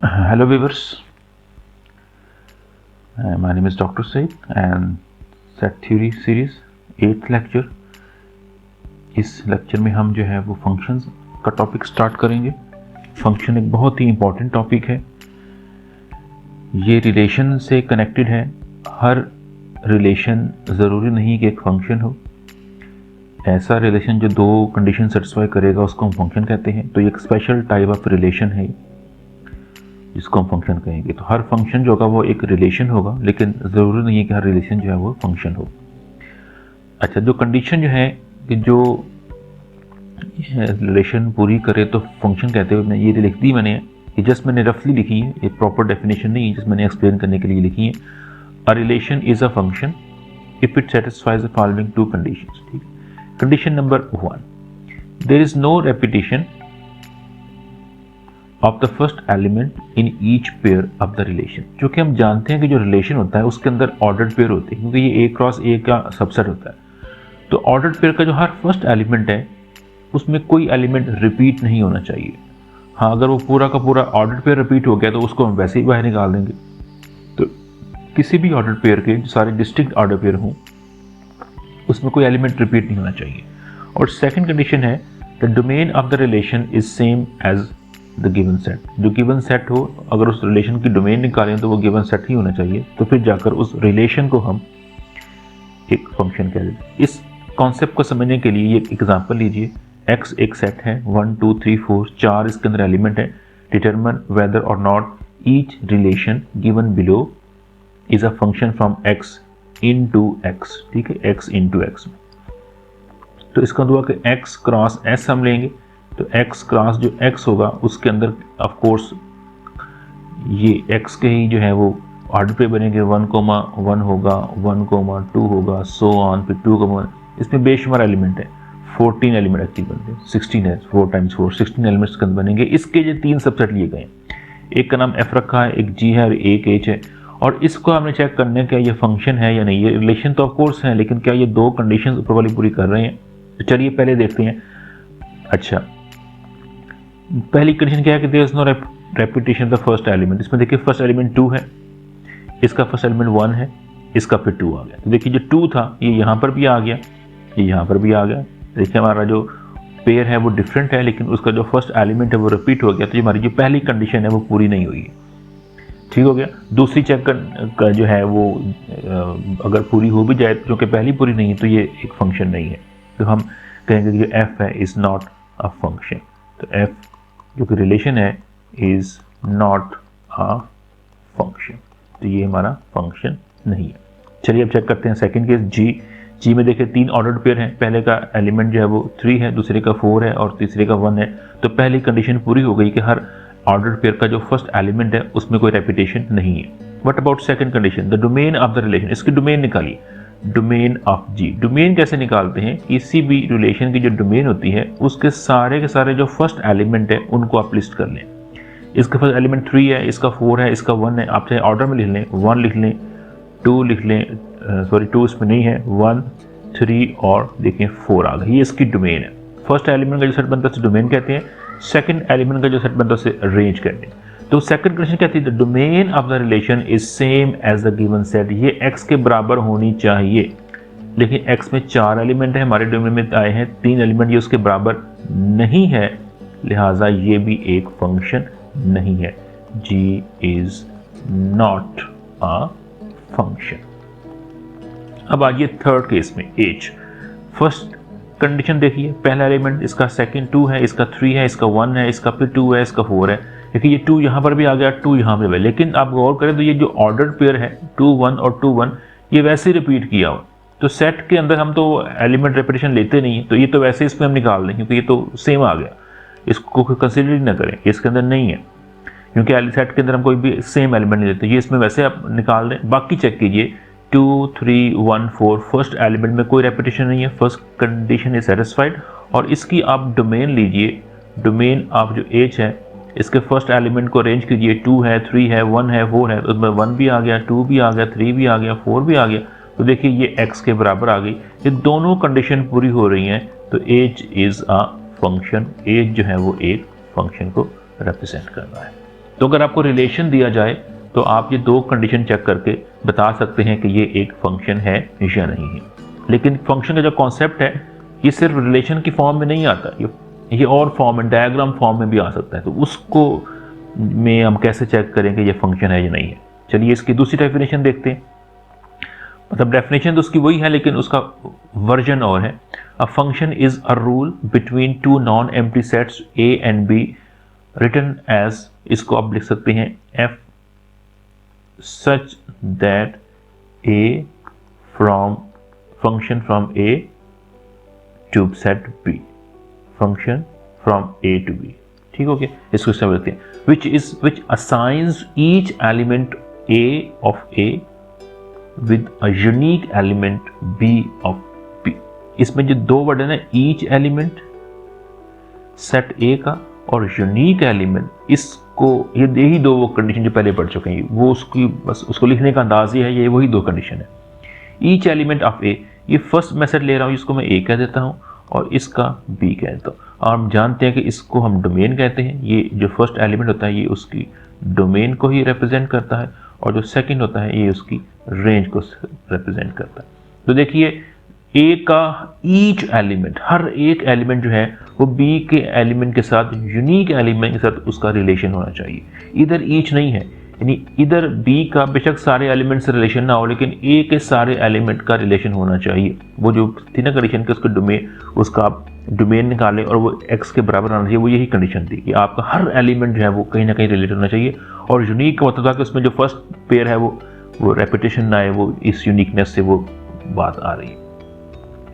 Hello viewers, my name is Dr. Said and set theory series 8th lecture। इस lecture में हम जो है वो फंक्शंस का टॉपिक स्टार्ट करेंगे। फंक्शन एक बहुत ही इम्पोर्टेंट टॉपिक है, ये रिलेशन से कनेक्टेड है। हर रिलेशन ज़रूरी नहीं कि एक फंक्शन हो, ऐसा रिलेशन जो दो कंडीशन सेटिस्फाई करेगा उसको हम फंक्शन कहते हैं। तो ये एक स्पेशल टाइप ऑफ रिलेशन है जिसको हम फंक्शन कहेंगे। तो हर फंक्शन जो होगा वो एक रिलेशन होगा, लेकिन ज़रूरी नहीं है कि हर रिलेशन जो है वो फंक्शन हो। अच्छा, जो कंडीशन जो है कि जो रिलेशन पूरी करे तो फंक्शन कहते हुए ये लिख दी मैंने, ये जस्ट मैंने रफली लिखी है, ये प्रॉपर डेफिनेशन नहीं है, जस्ट मैंने एक्सप्लेन करने के लिए लिखी है। A relation is a function if it satisfies the following two conditions. ठीक, condition number 1, there is no repetition of the first element in each pair of the relation. जो कि हम जानते हैं कि जो रिलेशन होता है उसके अंदर ऑर्डर्ड पेयर होते हैं, क्योंकि ये A क्रॉस A का सबसेट होता है। तो ऑर्डर्ड पेयर का जो हर फर्स्ट एलिमेंट है उसमें कोई एलिमेंट रिपीट नहीं होना चाहिए। हाँ, अगर वो पूरा का पूरा ऑर्डर्ड पेयर रिपीट हो गया तो उसको हम वैसे ही बाहर निकाल देंगे। तो किसी भी ऑर्डर्ड पेयर के जो सारे डिस्टिंक्ट ऑर्डर पेयर हों उसमें कोई एलिमेंट रिपीट नहीं होना चाहिए। और सेकेंड कंडीशन है the domain of the relation is same as the given set. जो गिवन सेट हो, अगर उस रिलेशन की डोमेन निकालें तो वो गिवन सेट ही होना चाहिए, तो फिर जाकर उस रिलेशन को हम एक फंक्शन कह देते। इस कॉन्सेप्ट को समझने के लिए एक एग्जांपल लीजिए। x एक सेट है, 1 2 3 4 4 इसके अंदर एलिमेंट है। डिटरमिन वेदर और not each relation given below is a function from x into x। ठीक है, x इनटू x। तो इसका हुआ कि x क्रॉस s हम लेंगे, तो x क्रॉस जो x होगा उसके अंदर ऑफ कोर्स ये x के ही जो है वो ऑर्डर पे बनेंगे। 1,1 होगा, 1,2 होगा, सो ऑन, फिर 2,1। इसमें बेशुमार एलिमेंट है, 14 एलिमेंट एक्चुअली बनते हैं, 16 है, 4 × 4 16 एलिमेंट्स के अंदर बनेंगे। इसके जो 3 सबसेट लिए गए, एक का नाम f रखा है, एक g है और एक h है। और इसको हमने चेक करने का ये फंक्शन है या नहीं। ये रिलेशन तो ऑफ कोर्स है, लेकिन क्या ये दो कंडीशन ऊपर वाली पूरी कर रहे हैं? तो चलिए पहले देखते हैं। अच्छा, पहली कंडीशन क्या है कि there is no repetition the first element. इसमें देखिए फर्स्ट एलिमेंट 2 है, इसका फर्स्ट एलिमेंट 1 है, इसका फिर 2 आ गया। तो देखिए जो 2 था ये यहाँ पर भी आ गया, ये यहाँ पर भी आ गया। देखिए हमारा जो पेयर है वो डिफरेंट है, लेकिन उसका जो फर्स्ट एलिमेंट है वो रिपीट हो गया। तो हमारी जो पहली कंडीशन है वो पूरी नहीं हुई है। ठीक हो गया। दूसरी चेक का जो है वो अगर पूरी हो भी जाए, जो कि पहली पूरी नहीं है, तो ये एक फंक्शन नहीं है। तो हम कहेंगे कि f है इज नॉट अ फंक्शन। तो f जो कि रिलेशन है इज नॉट अ फंक्शन, तो ये हमारा फंक्शन नहीं है। चलिए अब चेक करते हैं सेकंड केस जी में देखिए 3 ऑर्डर्ड पेयर हैं। पहले का एलिमेंट जो है वो 3 है, दूसरे का 4 है और तीसरे का 1 है। तो पहली कंडीशन पूरी हो गई कि हर ऑर्डर्ड पेयर का जो फर्स्ट एलिमेंट है उसमें कोई रेपिटेशन नहीं है। What about second condition, the domain of the relation. इसकी डोमेन निकालिए, डोमेन ऑफ जी। डोमेन कैसे निकालते हैं? किसी भी रिलेशन की जो डोमेन होती है उसके सारे के सारे जो फर्स्ट एलिमेंट है उनको आप लिस्ट कर लें। इसका फर्स्ट एलिमेंट 3 है, इसका 4 है, इसका 1 है। आप चाहे ऑर्डर में लिख लें, 1 लिख लें, 2 लिख लें, सॉरी 2 इसमें नहीं है, 1 3 और देखिए 4 आ गई। ये इसकी डोमेन है। फर्स्ट एलिमेंट का जो सेट बनता है उसे डोमेन कहते हैं, सेकंड एलिमेंट का जो सेट बनता है उसे रेंज कहते हैं। तो सेकंड कंडीशन कहती है the domain of the relation is same as the given set. ये x के बराबर होनी चाहिए, लेकिन x में 4 एलिमेंट है, हमारे डोमेन में आए हैं 3 एलिमेंट, ये उसके बराबर नहीं है, लिहाजा ये भी एक फंक्शन नहीं है। g is not a function. अब आइए थर्ड केस में h। फर्स्ट कंडीशन देखिए, पहला एलिमेंट इसका सेकंड 2 है, इसका 3 है, इसका 1 है, इसका फिर 2 है, इसका 4 है। देखिए ये 2 यहाँ पर भी आ गया, 2 यहाँ पर भी। लेकिन आप गौर करें तो ये जो ऑर्डर्ड पेयर है 2 1 और 2 1 ये वैसे रिपीट किया हुआ। तो सेट के अंदर हम तो एलिमेंट रेपिटेशन लेते नहीं है, तो ये तो वैसे इसमें हम निकाल दें क्योंकि ये तो सेम आ गया, इसको कंसिडर ही ना करें, इसके अंदर नहीं है क्योंकि सेट के अंदर हम कोई भी सेम एलिमेंट नहीं लेते। ये इसमें वैसे आप निकाल दें। बाकी चेक कीजिए 2 3 1 4 फर्स्ट एलिमेंट में कोई रेपिटेशन नहीं है, फर्स्ट कंडीशन इज सेटिस्फाइड। और इसकी आप डोमेन लीजिए, डोमेन आप जो h है इसके फर्स्ट एलिमेंट को अरेंज कीजिए, 2 है, 3 है, 1 है, 4 है, तो उसमें 1 भी आ गया, 2 भी आ गया, 3 भी आ गया, 4 भी आ गया। तो देखिए ये x के बराबर आ गई। ये दोनों कंडीशन पूरी हो रही हैं, तो h is a function. h जो है वो एक फंक्शन को रिप्रेजेंट कर रहा है। तो अगर आपको रिलेशन दिया जाए तो आप ये दो कंडीशन चेक करके बता सकते हैं कि ये एक फंक्शन है या नहीं है। लेकिन फंक्शन का जो कॉन्सेप्ट है ये सिर्फ रिलेशन की फॉर्म में नहीं आता, ये और फॉर्म में, डायग्राम फॉर्म में भी आ सकता है। तो उसको में हम कैसे चेक करें कि ये फंक्शन है या नहीं है। चलिए इसकी दूसरी डेफिनेशन देखते हैं। मतलब डेफिनेशन तो उसकी वही है लेकिन उसका वर्जन और है। A function is a rule between two non empty sets A and B written as, इसको आप लिख सकते हैं F such that A from function from A to set B, function from A to B. ठीक हो गया, इसको इस तरह लिखते हैं which assigns each element A of A with a unique element b of p। इसमें जो दो वर्ड है ना, ईच एलिमेंट सेट ए का और यूनिक एलिमेंट, इसको ये यही दो वो कंडीशन जो पहले पढ़ चुके हैं, वो उसकी बस उसको लिखने का अंदाज ही है, ये वही दो कंडीशन है। ईच एलिमेंट ऑफ ए, ये फर्स्ट मेथड ले रहा हूँ, इसको मैं ए कह देता हूँ और इसका बी कह देता हूँ। और हम जानते हैं कि इसको हम डोमेन कहते हैं। ये जो फर्स्ट एलिमेंट होता है ये उसकी डोमेन को ही रिप्रेजेंट करता है और जो सेकंड होता है ये उसकी रेंज को रिप्रेजेंट करता है। तो देखिए ए का ईच एलिमेंट, हर एक एलिमेंट जो है वो बी के एलिमेंट के साथ, यूनिक एलिमेंट के साथ उसका रिलेशन होना चाहिए। इधर ईच नहीं है, यानी इधर बी का बेशक सारे एलिमेंट से रिलेशन ना हो लेकिन ए के सारे एलिमेंट का रिलेशन होना चाहिए। वो जो थी ना कंडीशन के उसका डोमेन, उसका आप डोमेन निकालें और वो एक्स के बराबर आना चाहिए, वो यही कंडीशन थी कि आपका हर एलिमेंट जो है वो कहीं ना कहीं रिलेटेड होना चाहिए। और यूनिक का मतलब था कि उसमें जो फर्स्ट पेयर है वो रेपिटेशन ना आए, वो इस यूनिकनेस से वो बात आ रही है।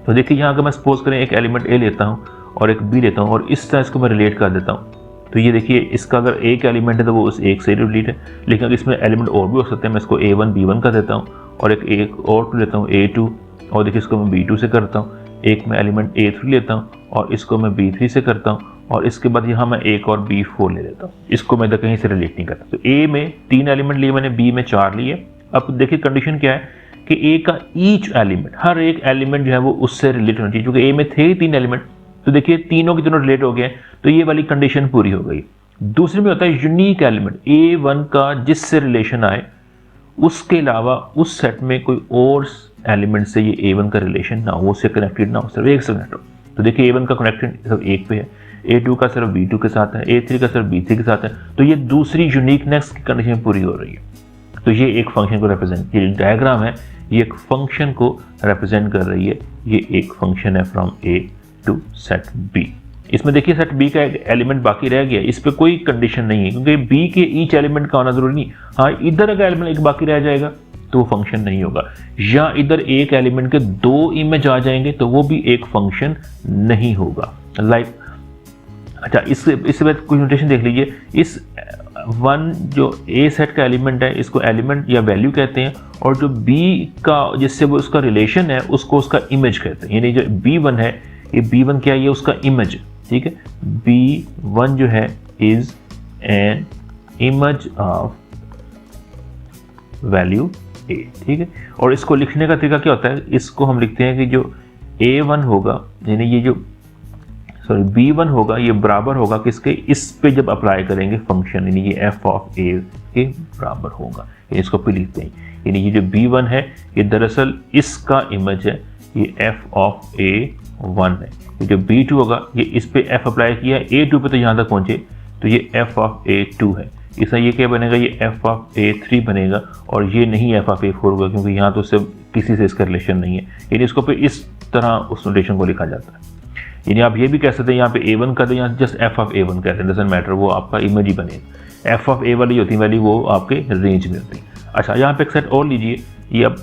तो देखिए यहाँ अगर मैं सपोज करें एक एलिमेंट ए लेता हूँ और एक बी लेता हूँ और इस तरह इसको मैं रिलेट कर देता हूँ, तो ये देखिए इसका अगर एक एलिमेंट है तो वो उस एक से रिलेट है, लेकिन अगर इसमें एलिमेंट और भी हो सकते हैं, मैं इसको A1 B1 का देता हूँ और एक और टू लेता हूँ A2 और देखिए इसको मैं B2 से करता हूँ, एक मैं एलिमेंट A3 लेता हूँ और इसको मैं B3 से करता हूँ और इसके बाद यहाँ मैं एक और B4 ले लेता हूँ, इसको मैं इधर कहीं से रिलेट नहीं करता। तो A में 3 एलिमेंट लिए मैंने, B में 4 लिए। अब देखिए कंडीशन क्या है कि A का ईच एलिमेंट, हर एक एलिमेंट जो है वो उससे रिलेट होना चाहिए। क्योंकि A में थे 3 एलिमेंट तो देखिए तीनों की तीनों रिलेट हो गए, तो ये वाली कंडीशन पूरी हो गई। दूसरे में होता है यूनिक एलिमेंट, A1 का जिससे रिलेशन आए उसके अलावा उस सेट में कोई और एलिमेंट से ये A1 का रिलेशन ना हो, उससे कनेक्टेड ना हो, सिर्फ एक से कनेक्ट हो। तो देखिए A1 का कनेक्टेड सिर्फ एक पे है, A2 का सिर्फ B2 के साथ है, A3 का सिर्फ B3 के साथ है। तो ये दूसरी यूनिकनेस की कंडीशन पूरी हो रही है। तो ये एक फंक्शन को रिप्रेजेंट, ये डायग्राम है ये एक फंक्शन को रिप्रेजेंट कर रही है। ये एक फंक्शन है from A to set B। इसमें देखिए सेट B का एक एलिमेंट बाकी रह गया, इस पे कोई कंडीशन नहीं है क्योंकि B के ईच एलिमेंट का होना जरूरी नहीं। हाँ, इधर अगर एलिमेंट एक बाकी रह जाएगा तो वो फंक्शन नहीं होगा, या इधर एक एलिमेंट के 2 इमेज आ जाएंगे तो वो भी एक फंक्शन नहीं होगा। लाइक अच्छा, इससे बाद कुछ नोटेशन देख लीजिए। इस 1 जो A सेट का एलिमेंट है इसको एलिमेंट या वैल्यू कहते हैं, और जो B का जिससे वो उसका रिलेशन है उसको उसका इमेज कहते हैं। यानी जो B1 है, ये B1 क्या है, ये उसका इमेज है। ठीक है, B1 जो है is an image of value A। ठीक है, और इसको लिखने का तरीका क्या होता है, इसको हम लिखते हैं कि जो A1 होगा, यानी ये जो B1 होगा, ये बराबर होगा किसके, इस पे जब अप्लाई करेंगे फंक्शन, यानी ये f ऑफ A के बराबर होगा। इसको पे लिखते हैं, यानी ये जो B1 है ये दरअसल इसका इमेज है, ये f ऑफ A1 है। ये जो B2 होगा ये इस पे f अप्लाई किया A2 पे तो यहाँ तक पहुंचे, तो ये f ऑफ A2 है। इसका ये क्या बनेगा, ये f ऑफ A3 बनेगा, और ये नहीं f ऑफ A4 होगा क्योंकि यहाँ तो सिर्फ किसी से इसका रिलेशन नहीं है। यानी इसको पे इस तरह उस नोटेशन को लिखा जाता है। यानी आप ये भी कह सकते हैं यहाँ पे A1 का तो यहाँ जस्ट f ऑफ A1 कहते हैं, डजंट मैटर, वो आपका इमेज ही बनेगा। f ऑफ A वाली होती है वैल्यू, वो आपके रेंज में होती है। अच्छा, यहाँ पे एक सेट और लीजिए, ये अब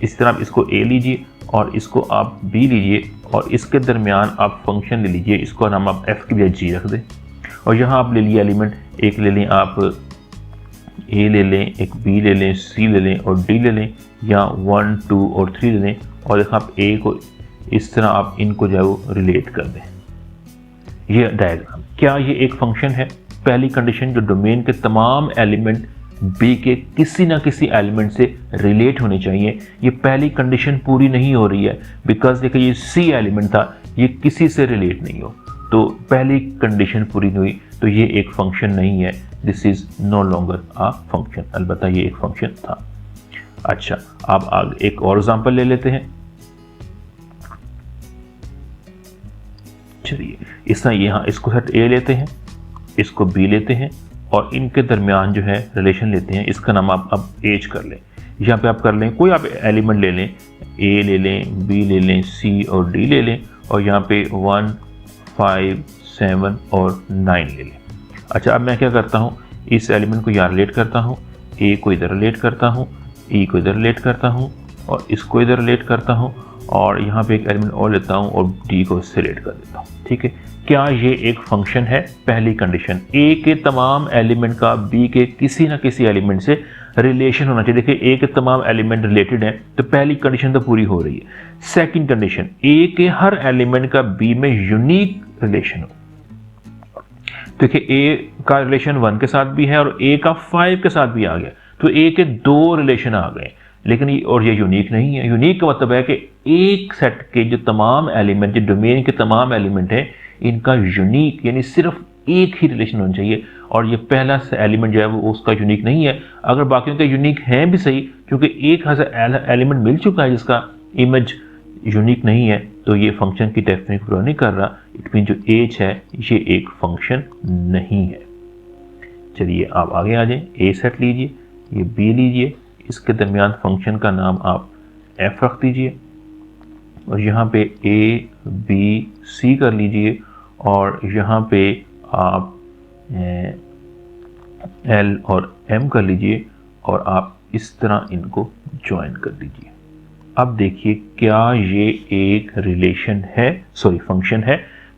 इस तरह आप इसको A लीजिए और इसको आप B लीजिए और इसके दरमियान आप फंक्शन ले लीजिए, इसको नाम आप f की बजाय g रख दें, और यहाँ आप ले लिए एलिमेंट, एक ले लें आप A ले लें, एक B ले लें, C ले लें और D ले लें, या 1 2 और 3 ले लें, और देखो आप A को इस तरह आप इनको जो है वो रिलेट कर दें। ये डायग्राम, क्या ये एक फंक्शन है? पहली कंडीशन जो डोमेन के तमाम एलिमेंट B के किसी ना किसी एलिमेंट से रिलेट होने चाहिए, ये पहली कंडीशन पूरी नहीं हो रही है बिकॉज देखिए ये C एलिमेंट था, ये किसी से रिलेट नहीं हो, तो पहली कंडीशन पूरी नहीं हुई। तो ये एक फंक्शन नहीं है, this is no longer a function, अलबत्ता ये एक फंक्शन था। अच्छा, अब आगे एक और एग्जांपल ले लेते हैं। चलिए इसका यहाँ इसको सेट ए लेते हैं, इसको बी लेते हैं और इनके दरमियान जो है रिलेशन लेते हैं, इसका नाम आप अब एज कर लें। यहाँ पे आप कर लें, कोई आप एलिमेंट ले लें, ए ले लें, बी ले लें, सी और डी ले लें और यहाँ पे 1, 5, 7 और 9 ले लें। अच्छा, अब मैं क्या करता हूँ, इस एलिमेंट को यहाँ रिलेट करता हूँ, ए को इधर रिलेट करता हूँ, ई को इधर रिलेट करता हूँ और इसको इधर रिलेट करता हूँ और यहाँ पे एक एलिमेंट और लेता हूँ और डी को इससे रिलेट कर देता हूँ। ठीक है, क्या ये एक फंक्शन है? पहली कंडीशन, ए के तमाम एलिमेंट का बी के किसी न किसी एलिमेंट से रिलेशन होना चाहिए। देखिए, ए के तमाम एलिमेंट रिलेटेड हैं तो पहली कंडीशन तो पूरी हो रही है। सेकंड कंडीशन, ए के हर एलिमेंट का बी में यूनिक रिलेशन हो। देखिए, ए का रिलेशन 1 के साथ भी है और ए का 5 के साथ भी आ गया, तो ए के 2 रिलेशन आ गए, लेकिन ये यूनिक नहीं है। यूनिक का मतलब है कि एक सेट के जो तमाम एलिमेंट, जो डोमेन के तमाम एलिमेंट हैं, इनका यूनिक यानी सिर्फ एक ही रिलेशन होना चाहिए और ये पहला एलिमेंट जो है वो उसका यूनिक नहीं है। अगर बाकियों के यूनिक हैं भी सही, क्योंकि एक एलिमेंट मिल चुका है जिसका इमेज यूनिक नहीं है, तो ये फंक्शन की डेफिनेशन पूरा नहीं कर रहा। इट मीन जो एज है ये एक फंक्शन नहीं है। चलिए आप आगे आ जाएं, ए सेट लीजिए, ये बी लीजिए, इसके दरमियान फंक्शन का नाम आप एफ रख दीजिए और यहाँ पे ए बी सी कर लीजिए और यहाँ पे आप एल और एम कर लीजिए और आप इस तरह इनको ज्वाइन कर दीजिए। अब देखिए, क्या ये एक रिलेशन है, सॉरी फंक्शन है?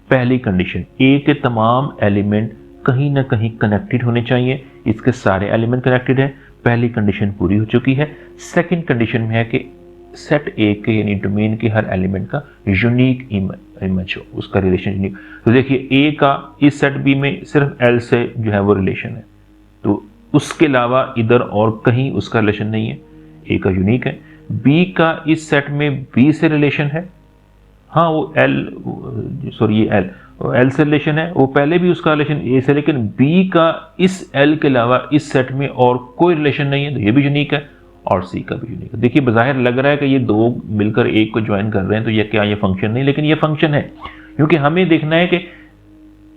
पहली कंडीशन, ए के तमाम एलिमेंट कहीं ना कहीं कनेक्टेड होने चाहिए, इसके सारे एलिमेंट कनेक्टेड है, पहली कंडीशन पूरी हो चुकी है। सेकंड कंडीशन में है कि सेट ए के यानी डोमेन के हर एलिमेंट का यूनिक इमेज हो, उसका रिलेशन यूनिक। तो देखिए, ए का इस सेट बी में सिर्फ एल से जो है वो रिलेशन है, तो उसके अलावा इधर और कहीं उसका रिलेशन नहीं है, ए का यूनिक है। बी का इस सेट में बी से रिलेशन है, हाँ वो ये एल से रिलेशन है, वो पहले भी उसका रिलेशन ए से, लेकिन बी का इस एल के अलावा इस सेट में और कोई रिलेशन नहीं है, तो ये भी यूनिक है और सी का भी यूनिक है। देखिए, बज़ाहिर लग रहा है कि ये दो मिलकर एक को ज्वाइन कर रहे हैं, तो ये क्या ये फंक्शन नहीं, लेकिन ये फंक्शन है, क्योंकि हमें देखना है कि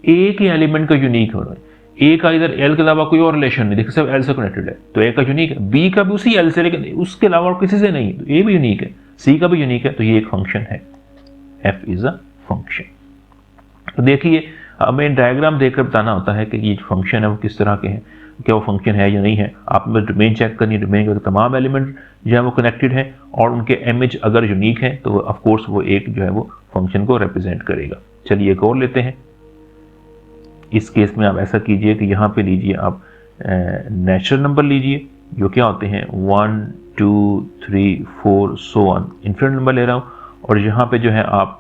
ए के एलिमेंट का यूनिक हो रहा है। ए का इधर एल के अलावा कोई और रिलेशन नहीं, देखिए सब एल से कनेक्टेड है, तो ए का यूनिक है। बी का भी उसी एल से, लेकिन उसके अलावा और किसी से नहीं, तो ए भी यूनिक है, सी का भी यूनिक है, तो ये एक फंक्शन है। F is a function. तो देखिए, हमें डायग्राम देखकर बताना होता है कि ये फंक्शन है वो किस तरह के हैं, क्या वो फंक्शन है या नहीं है। आप डोमेन चेक करनी है, डोमेन के तमाम एलिमेंट जो है वो कनेक्टेड हैं और उनके इमेज अगर यूनिक है तो ऑफ कोर्स वो एक जो है वो फंक्शन को रिप्रेजेंट करेगा। चलिए एक और लेते हैं। इस केस में आप ऐसा कीजिए कि यहाँ पे लीजिए आप नेचुरल नंबर लीजिए, जो क्या होते हैं 1, 2, 3, 4 सो ऑन, इन्फिनिट नंबर ले रहा हूँ, और यहाँ पे जो है आप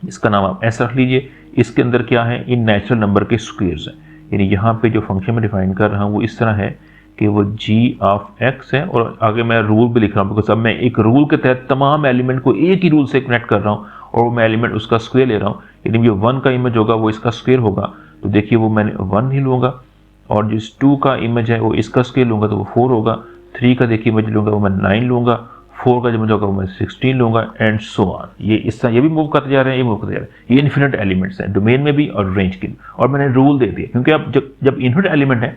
इसका नाम आप ऐसा रख लीजिए। इसके अंदर क्या है, इन नेचुरल नंबर के स्क्वायर्स हैं, यानी यहाँ पे जो फंक्शन में डिफाइन कर रहा हूँ वो इस तरह है कि वो g ऑफ x है, और आगे मैं रूल भी लिख रहा हूँ, बिकॉज अब मैं एक रूल के तहत तमाम एलिमेंट को एक ही रूल से कनेक्ट कर रहा हूँ और मैं एलिमेंट उसका स्क्वायर ले रहा हूँ, यानी जो 1 का इमेज होगा वो इसका स्क्वायर होगा, तो देखिए वो मैंने 1 ही लूँगा, और जिस 2 का इमेज है वो इसका स्क्वायर लूँगा तो वो 4 होगा, 3 का देखिए इमेज लूँगा वो मैं 9 लूँगा, 4 का इमेज होगा वो मैं 16 लूँगा, एंड सो ऑन। ये इस तरह ये भी मूव करते जा रहे हैं, ये मूव करते जा रहे हैं, ये इन्फिनिट एलिमेंट्स हैं डोमेन में भी और रेंज के भी, और मैंने रूल दे दिया, क्योंकि अब जब इन्फिनिट एलिमेंट है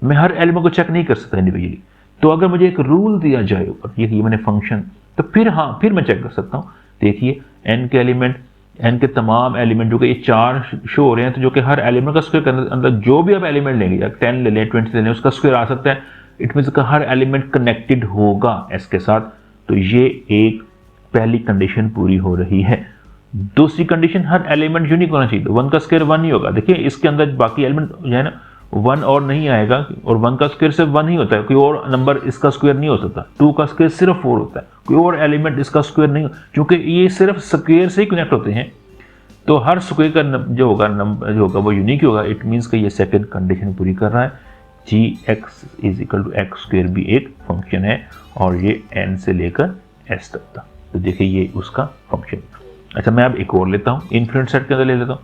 मैं हर एलिमेंट को चेक नहीं कर सकता इंडिविजुअली, तो अगर मुझे एक रूल दिया जाए ऊपर, ये मैंने फंक्शन, तो फिर मैं चेक कर सकता हूँ। देखिए n के एलिमेंट, n के तमाम एलिमेंट जो कि ये 4 शो हो रहे हैं, तो जो कि हर एलिमेंट का स्क्वायर करने अंदर जो भी आप एलिमेंट लेंगे, 10 ले लें 20 ले लें, उसका स्क्वायर आ सकता है। इट मीन्स का हर एलिमेंट कनेक्टेड होगा s के साथ, तो ये एक पहली कंडीशन पूरी हो रही है। दूसरी कंडीशन, हर एलिमेंट यूनिक होना चाहिए, तो 1 का स्क्वायर 1 ही होगा। देखिए इसके अंदर बाकी एलिमेंट जो है ना 1 और नहीं आएगा, और 1 का स्क्वायर सिर्फ 1 ही होता है, कोई और नंबर इसका स्क्वायर नहीं हो सकता। 2 का स्क्वायर सिर्फ 4 होता है, कोई और एलिमेंट इसका स्क्वायर नहीं, क्योंकि ये सिर्फ स्क्वायर से ही कनेक्ट होते हैं, तो हर स्क्वायर का जो होगा नंबर जो होगा वो यूनिक होगा। इट मीन्स कि ये सेकंड कंडीशन पूरी कर रहा है। gx is equal to x square भी एक फंक्शन है, और ये n से लेकर s तक था, तो देखिए ये उसका फंक्शन। अच्छा मैं अब एक और लेता हूँ, इन्फिनिट सेट के अंदर ले लेता हूँ।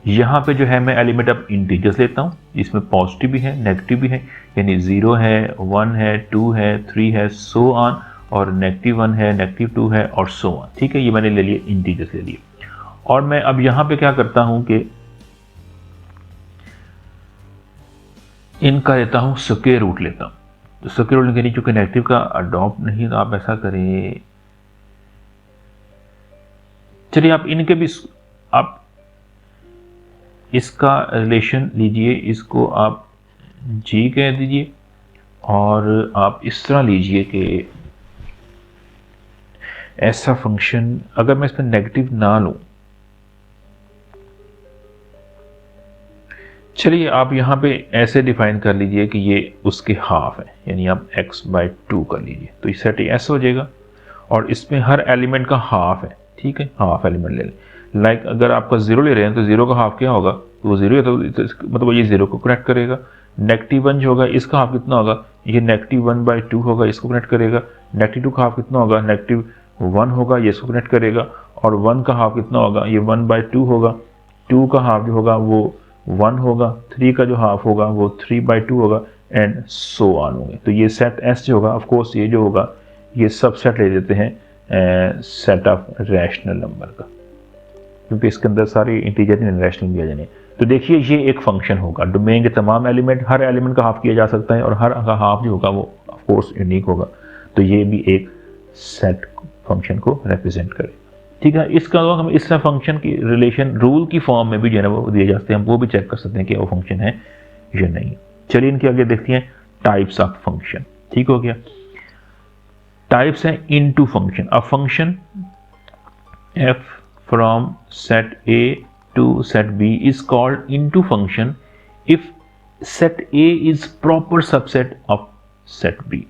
यहाँ पे जो है मैं एलिमेंट ऑफ इंटीजर्स लेता हूँ, इसमें पॉजिटिव भी है नेगेटिव भी है, यानी 0 है, 1 है, 2 है, 3 है, सो ऑन, और -1 है, -2 है और सो ऑन। ठीक है, ये मैंने ले लिए, इंटीजर्स ले लिए। और मैं अब यहाँ पे क्या करता हूँ कि इनका लेता हूँ स्क्वायर रूट लेता हूँ। तो स्क्वायर रूट लेने चूंकि नेगेटिव का अडॉप्ट नहीं, तो आप ऐसा करें, चलिए आप इनके भी, आप इसका रिलेशन लीजिए, इसको आप जी कह दीजिए, और आप इस तरह लीजिए कि ऐसा फंक्शन, अगर मैं इसमें नेगेटिव ना लूं, चलिए आप यहाँ पे ऐसे डिफाइन कर लीजिए कि ये उसके हाफ है, यानी आप x/2 कर लीजिए, तो इस सेट ऐसा हो जाएगा। और इसमें हर एलिमेंट का हाफ है, ठीक है, हाफ एलिमेंट ले लें। लाइक अगर आपका 0 ले रहे हैं तो 0 का हाफ क्या होगा, तो वो 0 है, तो मतलब ये 0 को कनेक्ट करेगा। -1 जो होगा इसका हाफ कितना होगा, ये -1/2 होगा, इसको कनेक्ट करेगा। -2 का हाफ कितना होगा, -1 होगा, ये इसको कनेक्ट करेगा। और 1 का हाफ कितना होगा, ये 1/2 होगा। 2 का हाफ जो होगा वो 1 होगा। 3 का जो हाफ होगा वो 3/2 होगा, एंड सो ऑन होंगे। तो ये सेट एस जो होगा, ऑफ कोर्स ये जो होगा ये सबसेट ले लेते हैं सेट ऑफ रैशनल नंबर का, क्योंकि इसके अंदर सारे इंटीजर रैशनल भी आ जाने। तो देखिए ये एक फंक्शन होगा, डोमेन के तमाम एलिमेंट, हर एलिमेंट का हाफ किया जा सकता है, और हर का हाफ जो होगा वो ऑफ कोर्स यूनिक होगा। तो ये भी एक सेट फंक्शन को रिप्रेजेंट करे, ठीक है। इसका हम इस फंक्शन की रिलेशन रूल की फॉर्म में भी जो है वो दिए जाते हैं, हम वो भी चेक कर सकते हैं कि वो फंक्शन है या नहीं। चलिए इनके आगे देखते हैं टाइप्स ऑफ फंक्शन, ठीक हो गया। टाइप्स है into function. A function f from set A to set B is called into function if set A is proper subset of set B।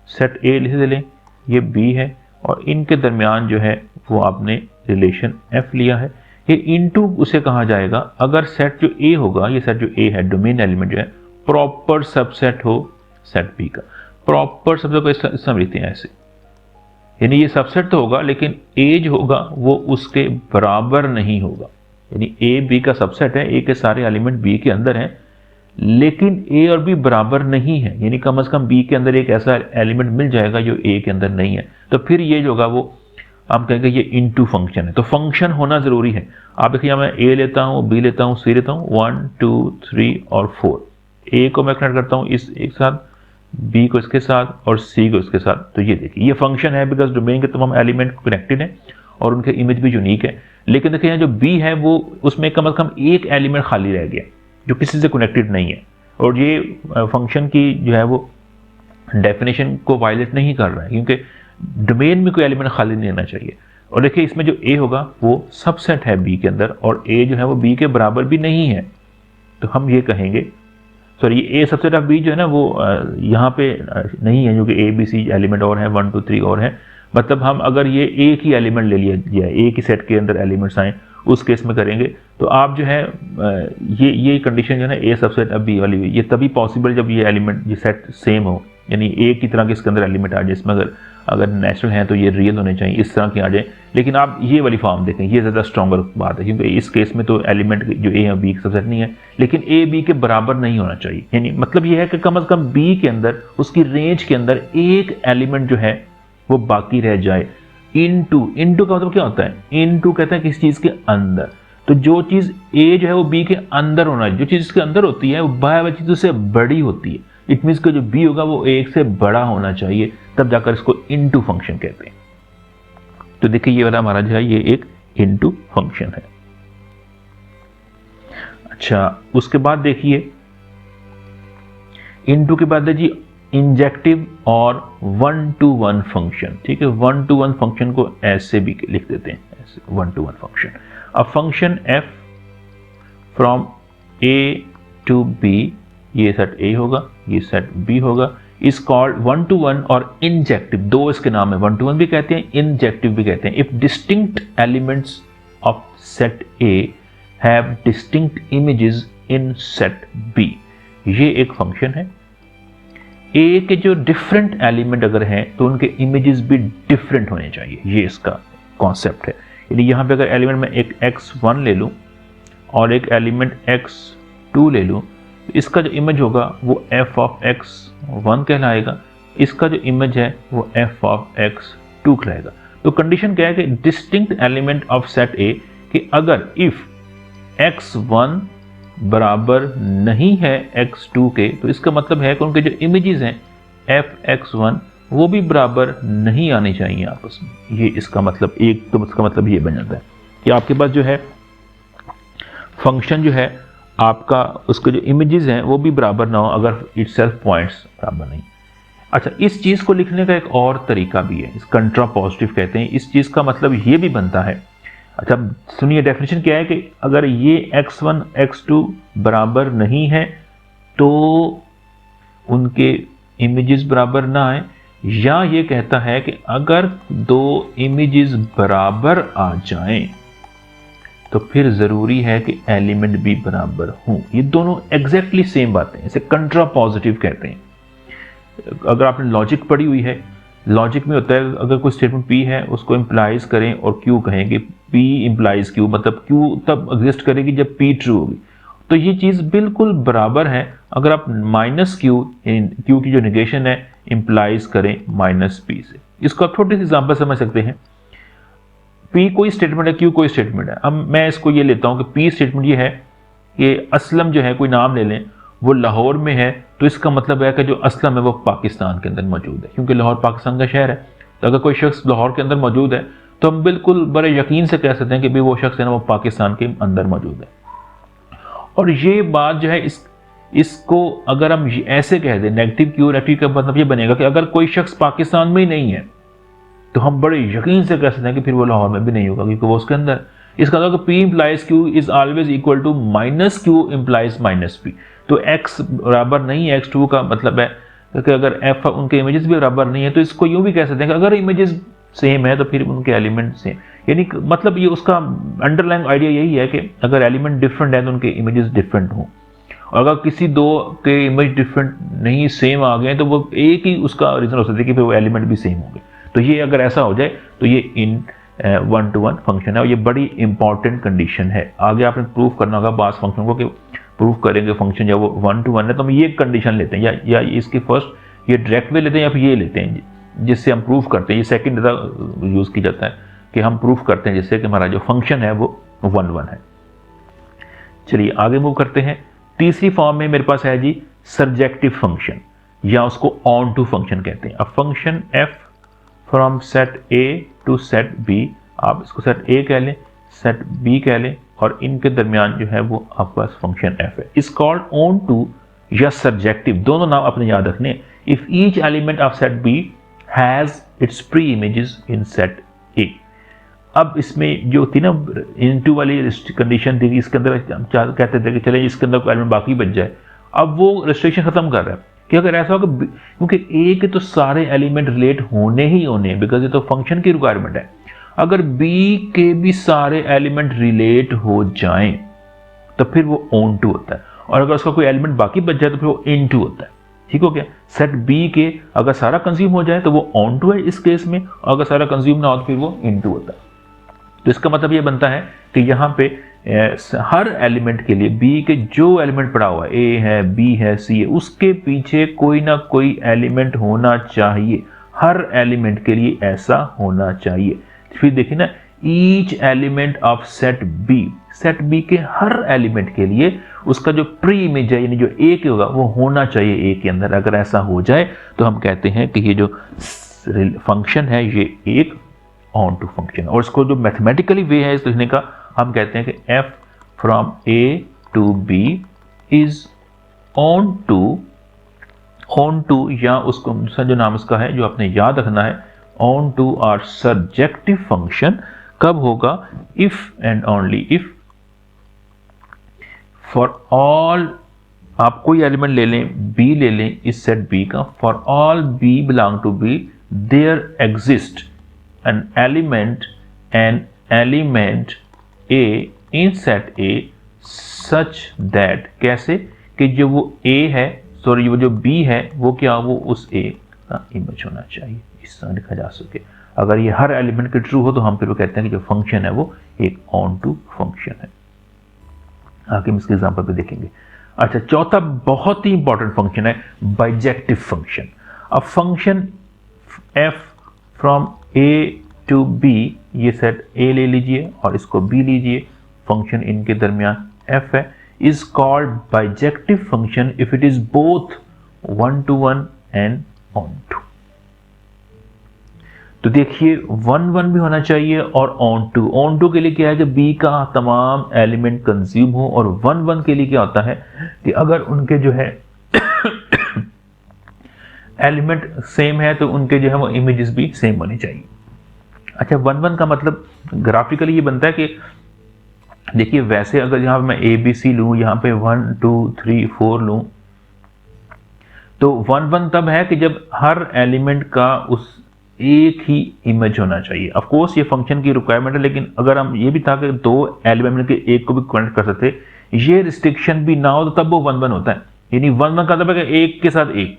set A लिख लें, ये B है, और इनके दरमियान जो है वो आपने रिलेशन F लिया है। ये इनटू उसे कहा जाएगा अगर सेट जो A होगा, ये सेट जो A है, डोमेन एलिमेंट जो है, प्रॉपर सबसेट हो सेट B का। प्रॉपर सबसेट को इस तरह लिखते हैं ऐसे, यानी ये सबसेट तो होगा लेकिन ए जो होगा वो उसके बराबर नहीं होगा। यानी ए बी का सबसेट है, ए के सारे एलिमेंट बी के अंदर हैं, लेकिन ए और बी बराबर नहीं है, यानी कम से कम बी के अंदर एक ऐसा एलिमेंट मिल जाएगा जो ए के अंदर नहीं है। तो फिर ये जो होगा वो हम कहेंगे ये इनटू फंक्शन है। तो फंक्शन होना जरूरी है। आप देखिए मैं ए लेता हूँ, बी लेता हूँ, सी लेता हूँ, 1 2 3 और 4। ए को मैं कनेक्ट करता हूँ इस एक साथ, बी को इसके साथ और सी को इसके साथ। तो ये देखिए ये फंक्शन है, बिकॉज डोमेन के तमाम एलिमेंट कनेक्टेड हैं और उनके इमेज भी यूनिक है। लेकिन देखिए यहाँ जो बी है वो उसमें कम से कम एक एलिमेंट खाली रह गया जो किसी से कनेक्टेड नहीं है, और ये फंक्शन की जो है वो डेफिनेशन को वायलेट नहीं कर रहा है, क्योंकि डोमेन में कोई एलिमेंट खाली नहीं रहना चाहिए। और देखिए इसमें जो ए होगा वो सबसेट है बी के अंदर, और ए जो है वो बी के बराबर भी नहीं है। तो हम ये कहेंगे, सॉरी ये ए सबसेट ऑफ बी जो है ना वो यहाँ पे नहीं है, क्योंकि ए बी सी एलिमेंट और है, 1 2 3 और है। मतलब हम अगर ये एक ही एलिमेंट ले लिया जाए, एक ही सेट के अंदर एलिमेंट्स आए, उस केस में करेंगे तो आप जो है ये कंडीशन जो है ना ए सबसेट ऑफ बी वाली, ये तभी पॉसिबल जब ये एलिमेंट ये सेट सेम हो, यानी एक ही तरह के इसके अंदर एलिमेंट आ जाए, इसमें अगर नेचुरल हैं तो ये रियल होने चाहिए, इस तरह के आ जाए। लेकिन आप ये वाली फॉर्म देखें, ये ज़्यादा स्ट्रॉन्गर बात है, क्योंकि इस केस में तो एलिमेंट जो ए या बी का सबसेट नहीं है, लेकिन ए बी के बराबर नहीं होना चाहिए। यानी मतलब ये है कि कम से कम बी के अंदर उसकी रेंज के अंदर एक एलिमेंट जो है वो बाकी रह जाए। इनटू का मतलब क्या होता है, इनटू कहते हैं किसी चीज के अंदर। तो जो चीज ए जो है वो बी के अंदर होना चाहिए, जो चीज इसके अंदर होती है वो बाहर चीजों से बड़ी होती है। इट मीन्स कि जो बी होगा वो एक से बड़ा होना चाहिए, तब जाकर इसको इनटू फंक्शन कहते हैं। तो देखिए ये वाला हमारा जो है ये एक इनटू फंक्शन है। अच्छा उसके बाद देखिए इनटू के बाद है जी इंजेक्टिव और 1 to 1 फंक्शन। ठीक है, 1 to 1 फंक्शन को ऐसे भी लिख देते हैं, ऐसे 1 to 1 फंक्शन। अब function f from a to b, ये सेट a होगा, ये सेट b होगा, इज कॉल्ड 1 to 1 और इंजेक्टिव। दो इसके नाम है, 1 to 1 भी कहते हैं, इंजेक्टिव भी कहते हैं। If distinct elements of set a have distinct images in set b, ये एक फंक्शन है। ए के जो डिफरेंट एलिमेंट अगर हैं तो उनके इमेजेस भी डिफरेंट होने चाहिए, ये इसका कॉन्सेप्ट है। यानी यहाँ पे अगर एलिमेंट में एक x1 ले लूँ और एक एलिमेंट x2 ले लूँ, तो इसका जो इमेज होगा वो f ऑफ x1 कहलाएगा, इसका जो इमेज है वो f ऑफ x2 कहलाएगा। तो कंडीशन क्या है कि distinct element of set A, कि अगर इफ x1 बराबर नहीं है x2 के, तो इसका मतलब है कि उनके जो इमेजेस हैं fx1 वो भी बराबर नहीं आने चाहिए आपस में। ये इसका मतलब एक, तो इसका मतलब ये बन जाता है कि आपके पास जो है फंक्शन जो है आपका, उसके जो इमेजेस हैं वो भी बराबर ना हो अगर इटसेल्फ पॉइंट्स बराबर नहीं। अच्छा, इस चीज़ को लिखने का एक और तरीका भी है, इस कंट्रापोजिटिव कहते हैं। इस चीज़ का मतलब ये भी बनता है, अच्छा सुनिए डेफिनेशन क्या है कि अगर ये x1 x2 बराबर नहीं है तो उनके इमेजेस बराबर ना आए, या ये कहता है कि अगर दो इमेजेस बराबर आ जाएं तो फिर जरूरी है कि एलिमेंट भी बराबर हों। ये दोनों एग्जैक्टली सेम बातें हैं, इसे कंट्रापोजिटिव कहते हैं। अगर आपने लॉजिक पढ़ी हुई है, लॉजिक में होता है अगर कोई स्टेटमेंट P है उसको इंप्लाइज करें और Q कहेंगे, P इंप्लाइज Q, मतलब Q तब एग्जिस्ट करेगी जब P ट्रू होगी। तो ये चीज़ बिल्कुल बराबर है अगर आप माइनस Q की जो निगेशन है इंप्लाइज करें माइनस P से। इसको आप छोटी सी एग्जाम्पल समझ सकते हैं। P कोई स्टेटमेंट है, Q कोई स्टेटमेंट है। अब मैं इसको ये लेता हूँ कि P स्टेटमेंट ये है कि असलम जो है, कोई नाम ले लें, वो लाहौर में है, तो इसका मतलब है कि जो असलम है वो पाकिस्तान के अंदर मौजूद है, क्योंकि लाहौर पाकिस्तान का शहर है। तो अगर कोई शख्स लाहौर के अंदर मौजूद है तो हम बिल्कुल बड़े यकीन से कह सकते हैं कि भाई वो शख्स है ना वो पाकिस्तान के अंदर मौजूद है। और ये बात जो है इसको अगर हम ऐसे कह दें नेगेटिव Q, नेगेटिव का मतलब ये बनेगा कि अगर कोई शख्स पाकिस्तान में ही नहीं है तो हम बड़े यकीन से कह सकते हैं कि फिर वो लाहौर में भी नहीं होगा, क्योंकि वो उसके अंदर। इसका मतलब P implies Q is always equal to minus Q implies minus P। तो x बराबर नहीं है x2 का मतलब है कि अगर f उनके इमेजेस भी बराबर नहीं है, तो इसको यूं भी कह सकते हैं कि अगर इमेजेस सेम है तो फिर उनके एलिमेंट सेम। यानी मतलब ये उसका अंडरलाइंग आइडिया यही है कि अगर एलिमेंट डिफरेंट है तो उनके इमेजेस डिफरेंट हों, और अगर किसी दो के इमेज डिफरेंट नहीं सेम आ गए तो वो एक ही उसका रीजन हो सकता है कि फिर वो एलिमेंट भी सेम होंगे। तो ये अगर ऐसा हो जाए तो ये इन 1-to-1 फंक्शन है, और ये बड़ी इंपॉर्टेंट कंडीशन है। आगे आपने प्रूव करना होगा बास फंक्शन को, कि प्रूव करेंगे फंक्शन जब वो 1-to-1 है तो हम ये कंडीशन लेते हैं, या इसके फर्स्ट ये डायरेक्ट वे लेते हैं या फिर ये लेते हैं जिससे हम प्रूव करते हैं। ये सेकंड यूज़ की जाता है कि हम प्रूव करते हैं जिससे कि हमारा जो फंक्शन है वो 1-1 है। चलिए आगे मूव करते हैं। तीसरी फॉर्म में मेरे पास है जी सर्जेक्टिव फंक्शन, या उसको ऑन टू फंक्शन कहते हैं। अब function f from set A to set B, आप इसको सेट A कह लें, सेट B कह लें, और इनके दरमियान जो है वो आपके पास फंक्शन f है। इस कॉल्ड ऑन टू या सर्जेक्टिव, दोनों नाम अपने याद रखने। If each element of set B has its pre images in set A। अब इसमें जो थी ना इनटू वाली कंडीशन थी, इसके अंदर हम कहते थे कि चले इसके अंदर कोई एलिमेंट बाकी बच जाए, अब वो रिस्ट्रिक्शन खत्म कर रहा है कि अगर ऐसा हो कि क्योंकि A के तो सारे एलिमेंट रिलेट होने ही होने, बिकॉज ये तो फंक्शन की रिक्वायरमेंट है। अगर B के भी सारे एलिमेंट रिलेट हो जाएं तो फिर वो ऑन टू होता है, और अगर उसका कोई एलिमेंट बाकी बच जाए तो फिर वो इन टू होता है। ठीक हो गया। सेट B के अगर सारा कंज्यूम हो जाए तो वो ऑन टू है इस केस में, और अगर सारा कंज्यूम ना हो तो फिर वो इन टू होता है। तो इसका मतलब ये बनता है कि यहाँ पे हर एलिमेंट के लिए B के जो एलिमेंट पड़ा हुआ है, A है, B है, C है, उसके पीछे कोई ना कोई एलिमेंट होना चाहिए। हर एलिमेंट के लिए ऐसा होना चाहिए। फिर देखिए ना, each element of set B के हर एलिमेंट के लिए उसका जो प्री इमेज है, यानी जो A के होगा वो होना चाहिए A के अंदर। अगर ऐसा हो जाए तो हम कहते हैं कि ये जो फंक्शन है ये एक ऑन टू फंक्शन। और इसको जो मैथमेटिकली वे है इस लिखने का, हम कहते हैं कि f from A to B is onto, या उसको दूसरा जो नाम उसका है जो आपने याद रखना है, ऑन टू और सर्जेक्टिव फंक्शन कब होगा? If and only if for all, आप कोई एलिमेंट ले लें, B ले लें इस सेट B का, for all B belong to B there exist an element A in set A such that, कैसे कि जो वो A है, सॉरी वो जो B है वो क्या, वो उस A का इमेज होना चाहिए, इस तरह लिखा जा सके। अगर ये हर एलिमेंट के ट्रू हो तो हम फिर वो कहते हैं कि जो फंक्शन है वो एक ऑन टू फंक्शन है। आगे हम इसके एग्जाम्पल पे देखेंगे। अच्छा, चौथा बहुत ही इंपॉर्टेंट फंक्शन है बाइजेक्टिव फंक्शन। अब function f from a to b, ये सेट a ले लीजिए और इसको b लीजिए, फंक्शन इनके दरमियान f है, is called bijective function if it is both 1 to 1 and onto. तो देखिए 1 1 भी होना चाहिए और ऑन टू। ऑन टू के लिए क्या है कि b का तमाम एलिमेंट कंज्यूम हो, और 1 1 के लिए क्या होता है कि अगर उनके जो है एलिमेंट सेम है तो उनके जो है वो इमेजेस भी सेम होने चाहिए। अच्छा, 1 1 का मतलब ग्राफिकली ये बनता है कि देखिए वैसे अगर यहां मैं ए बी सी लूं, यहां पे 1 2 3 4 लूं, तो 1 1 तब है कि जब हर एलिमेंट का उस एक ही इमेज होना चाहिए। ऑफ कोर्स ये फंक्शन की रिक्वायरमेंट है, लेकिन अगर हम ये भी था कि 2 एलिमेंट के एक को भी कनेक्ट कर सकते, ये रिस्ट्रिक्शन भी ना हो तो तब वो 1 1 होता है। यानी 1 1 का मतलब है कि एक के साथ एक,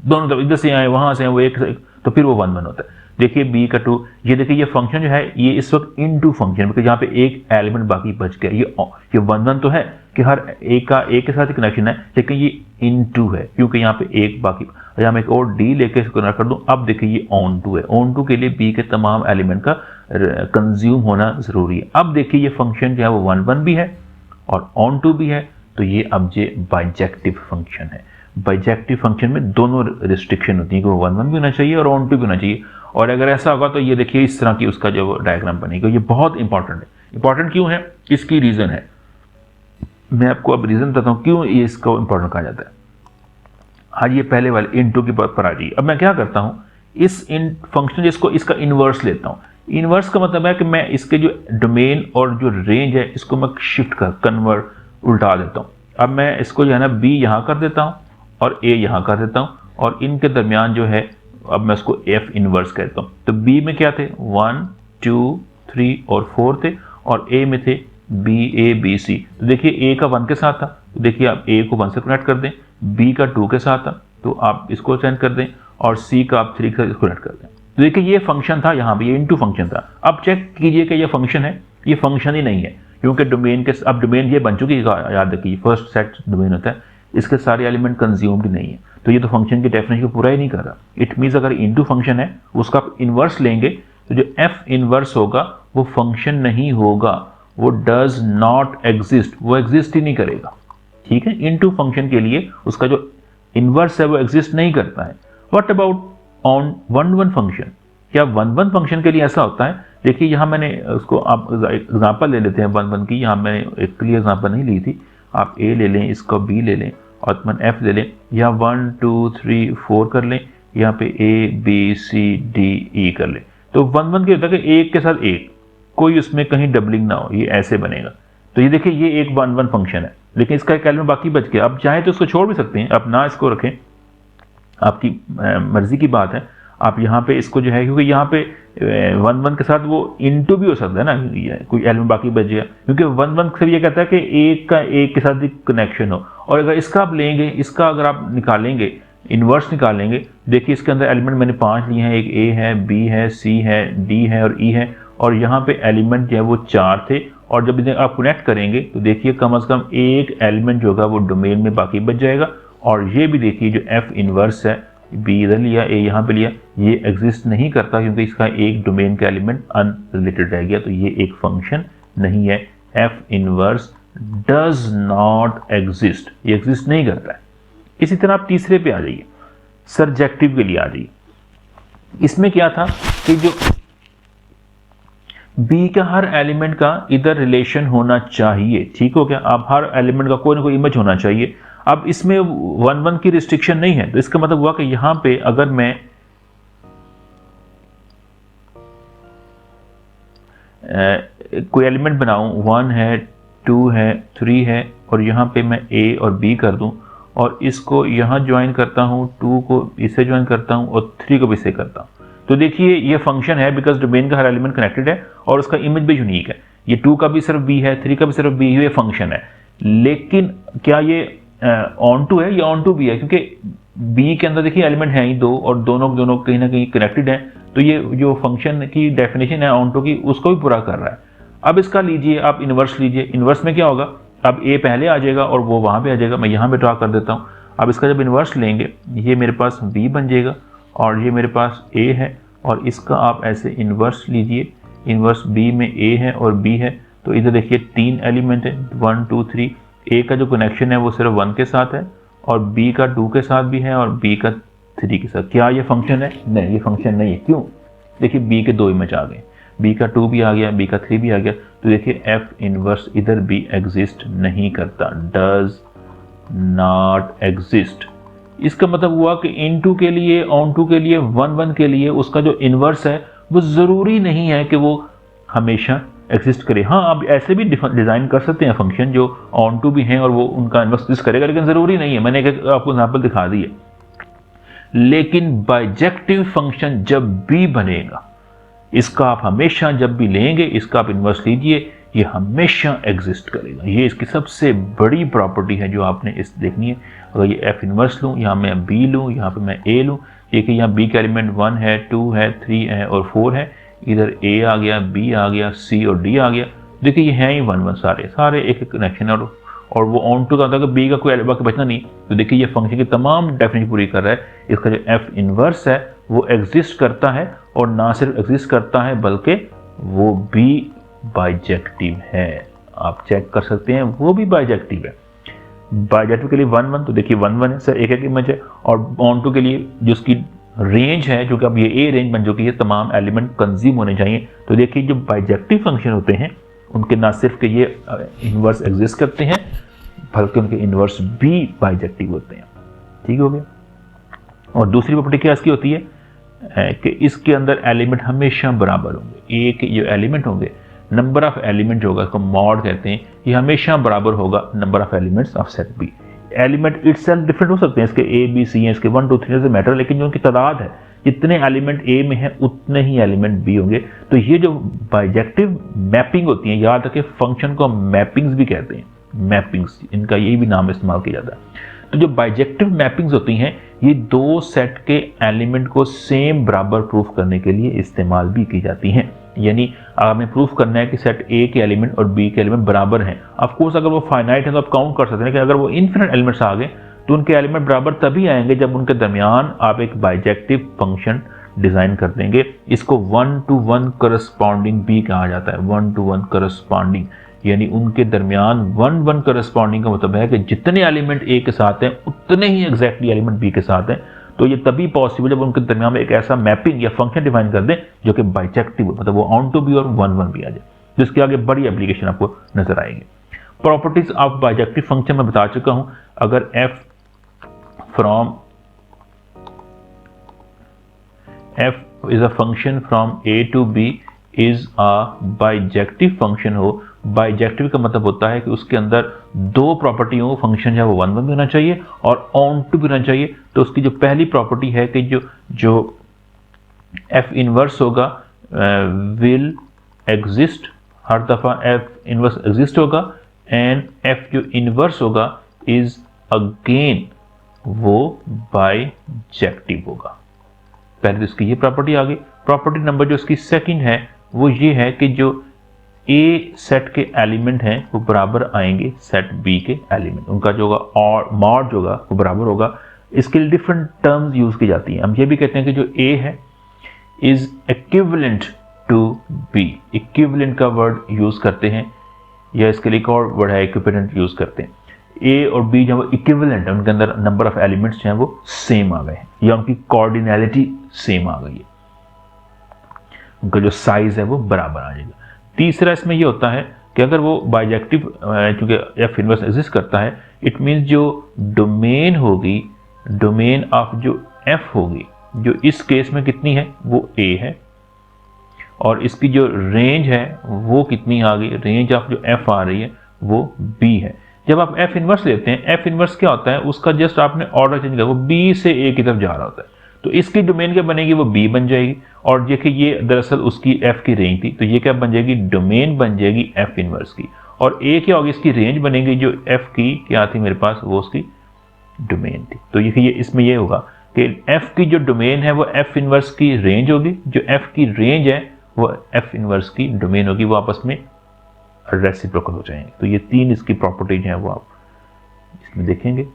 दोनों तरफ इधर से आए वहां से आए वो एक से एक, तो फिर वो 1 1 होता है। देखिए b का 2, ये देखिए ये फंक्शन जो है ये इस वक्त इनटू फंक्शन, बिकॉज यहाँ पे एक एलिमेंट बाकी बच गया। ये 1 1 तो है कि हर एक का एक के साथ कनेक्शन है, लेकिन ये इनटू है क्योंकि यहाँ पे एक बाकी। यहाँ मैं एक और d लेके इसको कनेक्ट कर दूं, अब देखिए ये ऑन टू है। ऑन टू के लिए b के तमाम एलिमेंट का कंज्यूम होना जरूरी है। अब देखिए ये फंक्शन जो है वो 1 1 भी है और ऑन टू भी है, तो ये अब ये बाइजेक्टिव फंक्शन है। बाइजेक्टिव फंक्शन में दोनों रिस्ट्रिक्शन होती है कि वो 1 1 भी होना चाहिए और ऑन टू भी होना चाहिए। और अगर ऐसा होगा तो ये देखिए इस तरह की उसका जो डायग्राम बनेगा। ये बहुत इंपॉर्टेंट है। इंपॉर्टेंट क्यों है, इसकी रीजन है, मैं आपको अब रीजन बताता हूँ क्यों ये इसको इंपॉर्टेंट कहा जाता है। आज ये पहले वाले इनटू की बात पर आ जाइए। अब मैं क्या करता हूँ, इस इन फंक्शन जिसको इसका इनवर्स लेता हूँ। इनवर्स का मतलब है कि मैं इसके जो डोमेन और जो रेंज है इसको मैं शिफ्ट कर कन्वर्ट उल्टा देता हूँ। अब मैं इसको जो है ना b यहाँ कर देता हूँ और a यहाँ कर देता हूँ, और इनके दरमियान जो है अब मैं इसको f इनवर्स कहता हूँ। तो b में क्या थे 1 2 3 और 4 थे, और a में थे b a b c। तो देखिए a का 1 के साथ था, तो देखिए आप a को 1 से कनेक्ट कर दें, b का 2 के साथ था तो आप इसको सेंड कर दें, और c का आप 3 के साथ कनेक्ट कर दें। तो देखिए ये फंक्शन था, यहाँ पे ये इनटू फंक्शन था। अब चेक कीजिए कि ये फंक्शन है, ये फंक्शन ही नहीं है, क्योंकि डोमेन के अब डोमेन ये बन चुकी है। याद रखिए फर्स्ट सेट डोमेन होता है, इसके सारे एलिमेंट कंज्यूम्ड नहीं है, तो ये तो फंक्शन की डेफिनेशन को पूरा ही नहीं कर रहा। इट मीन्स अगर इनटू फंक्शन है उसका आप इनवर्स लेंगे तो जो f इनवर्स होगा वो फंक्शन नहीं होगा, वो डज नॉट एग्जिस्ट, वो एग्जिस्ट ही नहीं करेगा। ठीक है, इनटू फंक्शन के लिए उसका जो इनवर्स है वो एग्जिस्ट नहीं करता है। What about on 1 1 function? क्या 1 1 फंक्शन के लिए ऐसा होता है? देखिए यहाँ मैंने उसको आप एग्जांपल ले लेते हैं 1 1 की। यहाँ मैंने एक क्लियर एग्जांपल नहीं ली थी, आप a ले लें, इसको b ले लें और तुम f ले लें। यहाँ 1 2 3 4 कर लें, यहाँ पे a b c d e कर लें। तो 1 1 क्या होता है कि एक के साथ एक, कोई उसमें कहीं डबलिंग ना हो, ये ऐसे बनेगा। तो ये देखिए ये एक 1 1 फंक्शन है, लेकिन इसका एक एलिमेंट बाकी बच गया। आप चाहे तो इसको छोड़ भी सकते हैं, आप ना इसको रखें, आपकी मर्जी की बात है। आप यहाँ पे इसको जो है, क्योंकि यहाँ पे 1 1 के साथ वो इनटू भी हो सकता है ना, कोई एलिमेंट बाकी बच गया, क्योंकि 1 1 से ये कहता है कि एक का एक के साथ कनेक्शन हो। और अगर इसका आप लेंगे, इसका अगर आप निकालेंगे, इनवर्स निकालेंगे, देखिए इसके अंदर एलिमेंट मैंने 5 लिए हैं, एक a है, b है, c है, d है और e है, और यहाँ पे एलिमेंट जो है वो 4 थे। और जब इन्हें आप कनेक्ट करेंगे तो देखिए कम से कम एक एलिमेंट जो होगा वो डोमेन में बाकी बच जाएगा। और ये भी देखिए जो f इनवर्स है, b इधर लिया, a यहाँ पे लिया, ये एग्जिस्ट नहीं करता क्योंकि इसका एक डोमेन का एलिमेंट अनरिलेटेड रह गया, तो ये एक फंक्शन नहीं है। f inverse does not exist, ये एग्जिस्ट नहीं करता है। इसी तरह आप तीसरे पे आ जाइए, सरजेक्टिव के लिए आ जाइए। इसमें क्या था कि जो b का हर एलिमेंट का इधर रिलेशन होना चाहिए, ठीक हो गया। अब हर एलिमेंट का कोई ना कोई इमेज होना चाहिए। अब इसमें 1 1 की रिस्ट्रिक्शन नहीं है, तो इसका मतलब हुआ कि यहां पे अगर मैं कोई एलिमेंट बनाऊं, 1 है, 2 है, 3 है, और यहां पे मैं a और b कर दूं, और इसको यहां ज्वाइन करता हूं, 2 को इससे ज्वाइन करता हूं और 3 को भी इससे करता हूं, तो देखिए ये फंक्शन है, बिकॉज डोमेन का हर एलिमेंट कनेक्टेड है और उसका इमेज भी यूनिक है। ये 2 का भी सिर्फ b है, 3 का भी सिर्फ b, ये फंक्शन है। लेकिन क्या ये ऑन टू है? ये ऑन टू भी है, क्योंकि b के अंदर देखिए एलिमेंट है ही 2 और दोनों कहीं ना कहीं कनेक्टेड हैं, तो ये जो फंक्शन की डेफिनेशन है ऑन टू की, उसको भी पूरा कर रहा है। अब इसका लीजिए आप इनवर्स लीजिए। इनवर्स में क्या होगा, अब ए पहले आ जाएगा और वो वहाँ पे आ जाएगा, मैं यहाँ पे ड्रा कर देता हूँ। अब इसका जब इन्वर्स लेंगे, ये मेरे पास बी बन जाएगा और ये मेरे पास ए है, और इसका आप ऐसे इन्वर्स लीजिए, इन्वर्स बी में ए है और बी है, तो इधर देखिए 3 एलिमेंट है, 1 2 3। ए का जो कनेक्शन है वो सिर्फ 1 के साथ है, और बी का 2 के साथ भी है, और बी का 3 के साथ। क्या ये फंक्शन है? नहीं, ये फंक्शन नहीं है। क्यों? देखिए बी के 2 इमेज आ गए, बी का 2 भी आ गया, बी का 3 भी आ गया, तो देखिए एफ इनवर्स इधर भी एग्जिस्ट नहीं करता, डज नॉट एग्जिस्ट। इसका मतलब हुआ कि इन2 के लिए, ऑन2 के लिए, 1 1 के लिए उसका जो इनवर्स है वो ज़रूरी नहीं है कि वो हमेशा एग्जिस्ट करे। हाँ, आप ऐसे भी डिज़ाइन कर सकते हैं फंक्शन जो ऑन2 भी हैं और वो उनका इनवर्स एग्जिस्ट करेगा, लेकिन ज़रूरी नहीं है। मैंने एक आपको एग्जाम्पल दिखा दी है। लेकिन बाइजेक्टिव फंक्शन जब भी बनेगा, इसका आप हमेशा जब भी लेंगे, इसका आप इन्वर्स लीजिए, ये हमेशा एग्जिस्ट करेगा। ये इसकी सबसे बड़ी प्रॉपर्टी है जो आपने इस देखनी है। अगर ये एफ इन्वर्स लूँ, यहाँ मैं बी लूँ, यहाँ पे मैं ए लूँ, ये कि यहाँ बी का एलिमेंट 1 है, 2 है, 3 है और 4 है, इधर ए आ गया, बी आ गया, सी और डी आ गया। देखिए ये हैं ही 1 1 सारे एक एक कनेक्शन है, और वो ऑन टू का होता है कि बी का कोई बाकी बचना नहीं। तो देखिए ये फंक्शन की तमाम डेफिनेशन पूरी कर रहा है। इसका जो एफ इन्वर्स है वो एग्जिस्ट करता है, और ना सिर्फ एग्जिस्ट करता है बल्कि वो भी बाइजेक्टिव है। आप चेक कर सकते हैं, वो भी बाइजेक्टिव है। बाइजेक्टिव के लिए 1 1, तो देखिए 1 1 है सर, एक एक इमेज है, और ऑन टू के लिए जो उसकी रेंज है, जो कि अब ये ए रेंज बन चुकी है, तमाम एलिमेंट कंज्यूम होने चाहिए। तो देखिए जो बाइजेक्टिव फंक्शन होते हैं उनके ना सिर्फ कि ये इन्वर्स एग्जिस्ट करते हैं बल्कि उनके इन्वर्स भी बाइजेक्टिव होते हैं। ठीक हो गया। और दूसरी प्रॉपर्टी क्या इसकी होती है कि इसके अंदर एलिमेंट हमेशा बराबर होंगे। ए के जो एलिमेंट होंगे, नंबर ऑफ एलिमेंट होगा, इसको मॉड कहते हैं, ये हमेशा बराबर होगा number of elements of set B. Element itself different हो सकते हैं, इसके ए बी सी हैं, इसके 1 2 3 से मैटर, लेकिन जो उनकी तादाद है, जितने एलिमेंट ए में है उतने ही एलिमेंट बी होंगे। तो ये जो बाइजेक्टिव मैपिंग होती है, याद रखें फंक्शन को मैपिंग्स भी कहते हैं, मैपिंग्स, इनका यही भी नाम इस्तेमाल किया जाता है। तो जो बाइजेक्टिव मैपिंग्स होती हैं, ये दो सेट के एलिमेंट को सेम बराबर प्रूफ करने के लिए इस्तेमाल भी की जाती हैं। यानी हमें प्रूफ करना है कि सेट ए के एलिमेंट और बी के एलिमेंट बराबर हैं। ऑफ कोर्स अगर वो फाइनाइट है तो आप काउंट कर सकते हैं, लेकिन अगर वो इनफिनिट एलिमेंट्स आ गए तो उनके एलिमेंट बराबर तभी आएंगे जब उनके दरमियान आप एक बाइजेक्टिव फंक्शन डिजाइन कर देंगे। इसको 1 to 1 करस्पॉन्डिंग भी कहा जाता है। 1 to 1 करस्पॉन्डिंग यानी उनके दरमियान 1 1 करस्पॉन्डिंग का मतलब है कि जितने एलिमेंट ए के साथ हैं उतने ही एग्जैक्टली एलिमेंट बी के साथ हैं। तो ये तभी पॉसिबल जब उनके दरमियान में एक ऐसा मैपिंग या फंक्शन डिफाइन कर दें जो कि बाइजेक्टिव हो, मतलब वो ऑन टू भी और 1 1 भी आ जाए, जिसके आगे बड़ी एप्लीकेशन आपको नजर आएगी। प्रॉपर्टीज ऑफ बाइजेक्टिव फंक्शन में बता चुका हूं। अगर f is a function from a to b is a bijective function हो, बाइजेक्टिव का मतलब होता है कि उसके अंदर दो प्रॉपर्टी हो, फंक्शन है वो 1 1 भी होना चाहिए और ऑन टू भी होना चाहिए। तो उसकी जो पहली प्रॉपर्टी है कि जो एफ इनवर्स होगा विल एग्जिस्ट, हर दफा एफ इनवर्स एग्जिस्ट होगा, एंड एफ जो इनवर्स होगा इज अगेन वो बाइजेक्टिव होगा। पहले तो इसकी ये प्रॉपर्टी आ गई। प्रॉपर्टी नंबर जो इसकी सेकंड है वो ये है कि जो ए सेट के एलिमेंट हैं वो बराबर आएंगे सेट बी के एलिमेंट, उनका जो होगा और मॉड जो होगा वो बराबर होगा। इसके लिए डिफरेंट टर्म्स यूज की जाती हैं। हम ये भी कहते हैं कि जो ए है is equivalent to B, equivalent का वर्ड यूज करते हैं, या इसके लिए एक और वर्ड है इक्विवेलेंट यूज करते हैं। ए और बी जब इक्विवेलेंट है, उनके अंदर नंबर ऑफ एलिमेंट्स हैं वो सेम आ गए हैं, या उनकी कोऑर्डिनैलिटी सेम आ गई है, उनका जो साइज है वो बराबर आ जाएगा। तीसरा इसमें ये होता है कि अगर वो बाइजेक्टिव, चूंकि एफ इनवर्स एग्जिस्ट करता है, इट मीन्स जो डोमेन होगी, डोमेन ऑफ जो एफ होगी, जो इस केस में कितनी है वो ए है, और इसकी जो रेंज है वो कितनी आ गई, रेंज ऑफ जो एफ आ रही है वो बी है। जब आप एफ इनवर्स लेते हैं, एफ इनवर्स क्या होता है, उसका जस्ट आपने ऑर्डर चेंज किया, वो बी से ए की तरफ जा रहा होता है, तो इसकी डोमेन क्या बनेगी, वो बी बन जाएगी। और देखिए ये दरअसल उसकी एफ की रेंज थी, तो ये क्या बन जाएगी, डोमेन बन जाएगी एफ इनवर्स की, और ए क्या होगी, इसकी रेंज बनेगी, जो एफ की क्या थी मेरे पास, वो उसकी डोमेन थी। तो ये इसमें ये होगा कि एफ की जो डोमेन है वो एफ इनवर्स की रेंज होगी, जो एफ की रेंज है वो एफ इनवर्स की डोमेन होगी, वो आपस में रेसिप्रोकल हो जाएंगे। तो ये 3 इसकी प्रॉपर्टीज हैं वो आप इसमें देखेंगे।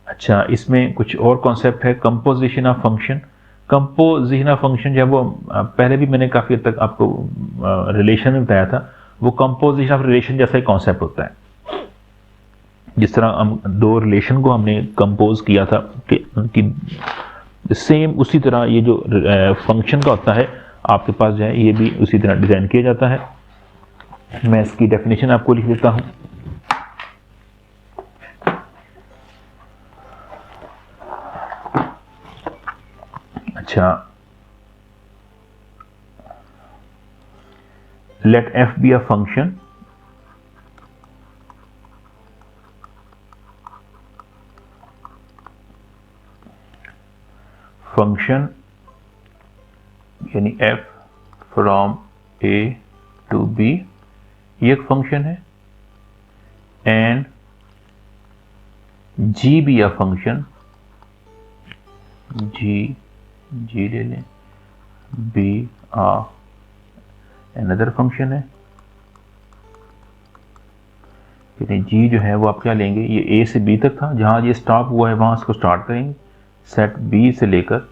अच्छा, इसमें कुछ और कॉन्सेप्ट है, composition of function. Composition of function जो है वो पहले भी मैंने काफ़ी हद तक आपको रिलेशन में बताया था। वो कंपोजिशन ऑफ रिलेशन जैसा ही कॉन्सेप्ट होता है। जिस तरह हम 2 रिलेशन को हमने कंपोज किया था कि उनकी सेम उसी तरह ये जो फंक्शन का होता है आपके पास जो है ये भी उसी तरह डिज़ाइन किया जाता है। मैं इसकी डेफिनेशन आपको लिख देता हूँ। अच्छा, let f be a function यानी f from a to b, ये एक फंक्शन है। एंड g भी a फंक्शन, g ले लें, b another फंक्शन है। यानी g जो है वो आप क्या लेंगे, ये a से b तक था, जहां ये स्टॉप हुआ है वहां इसको स्टार्ट करेंगे, सेट b से लेकर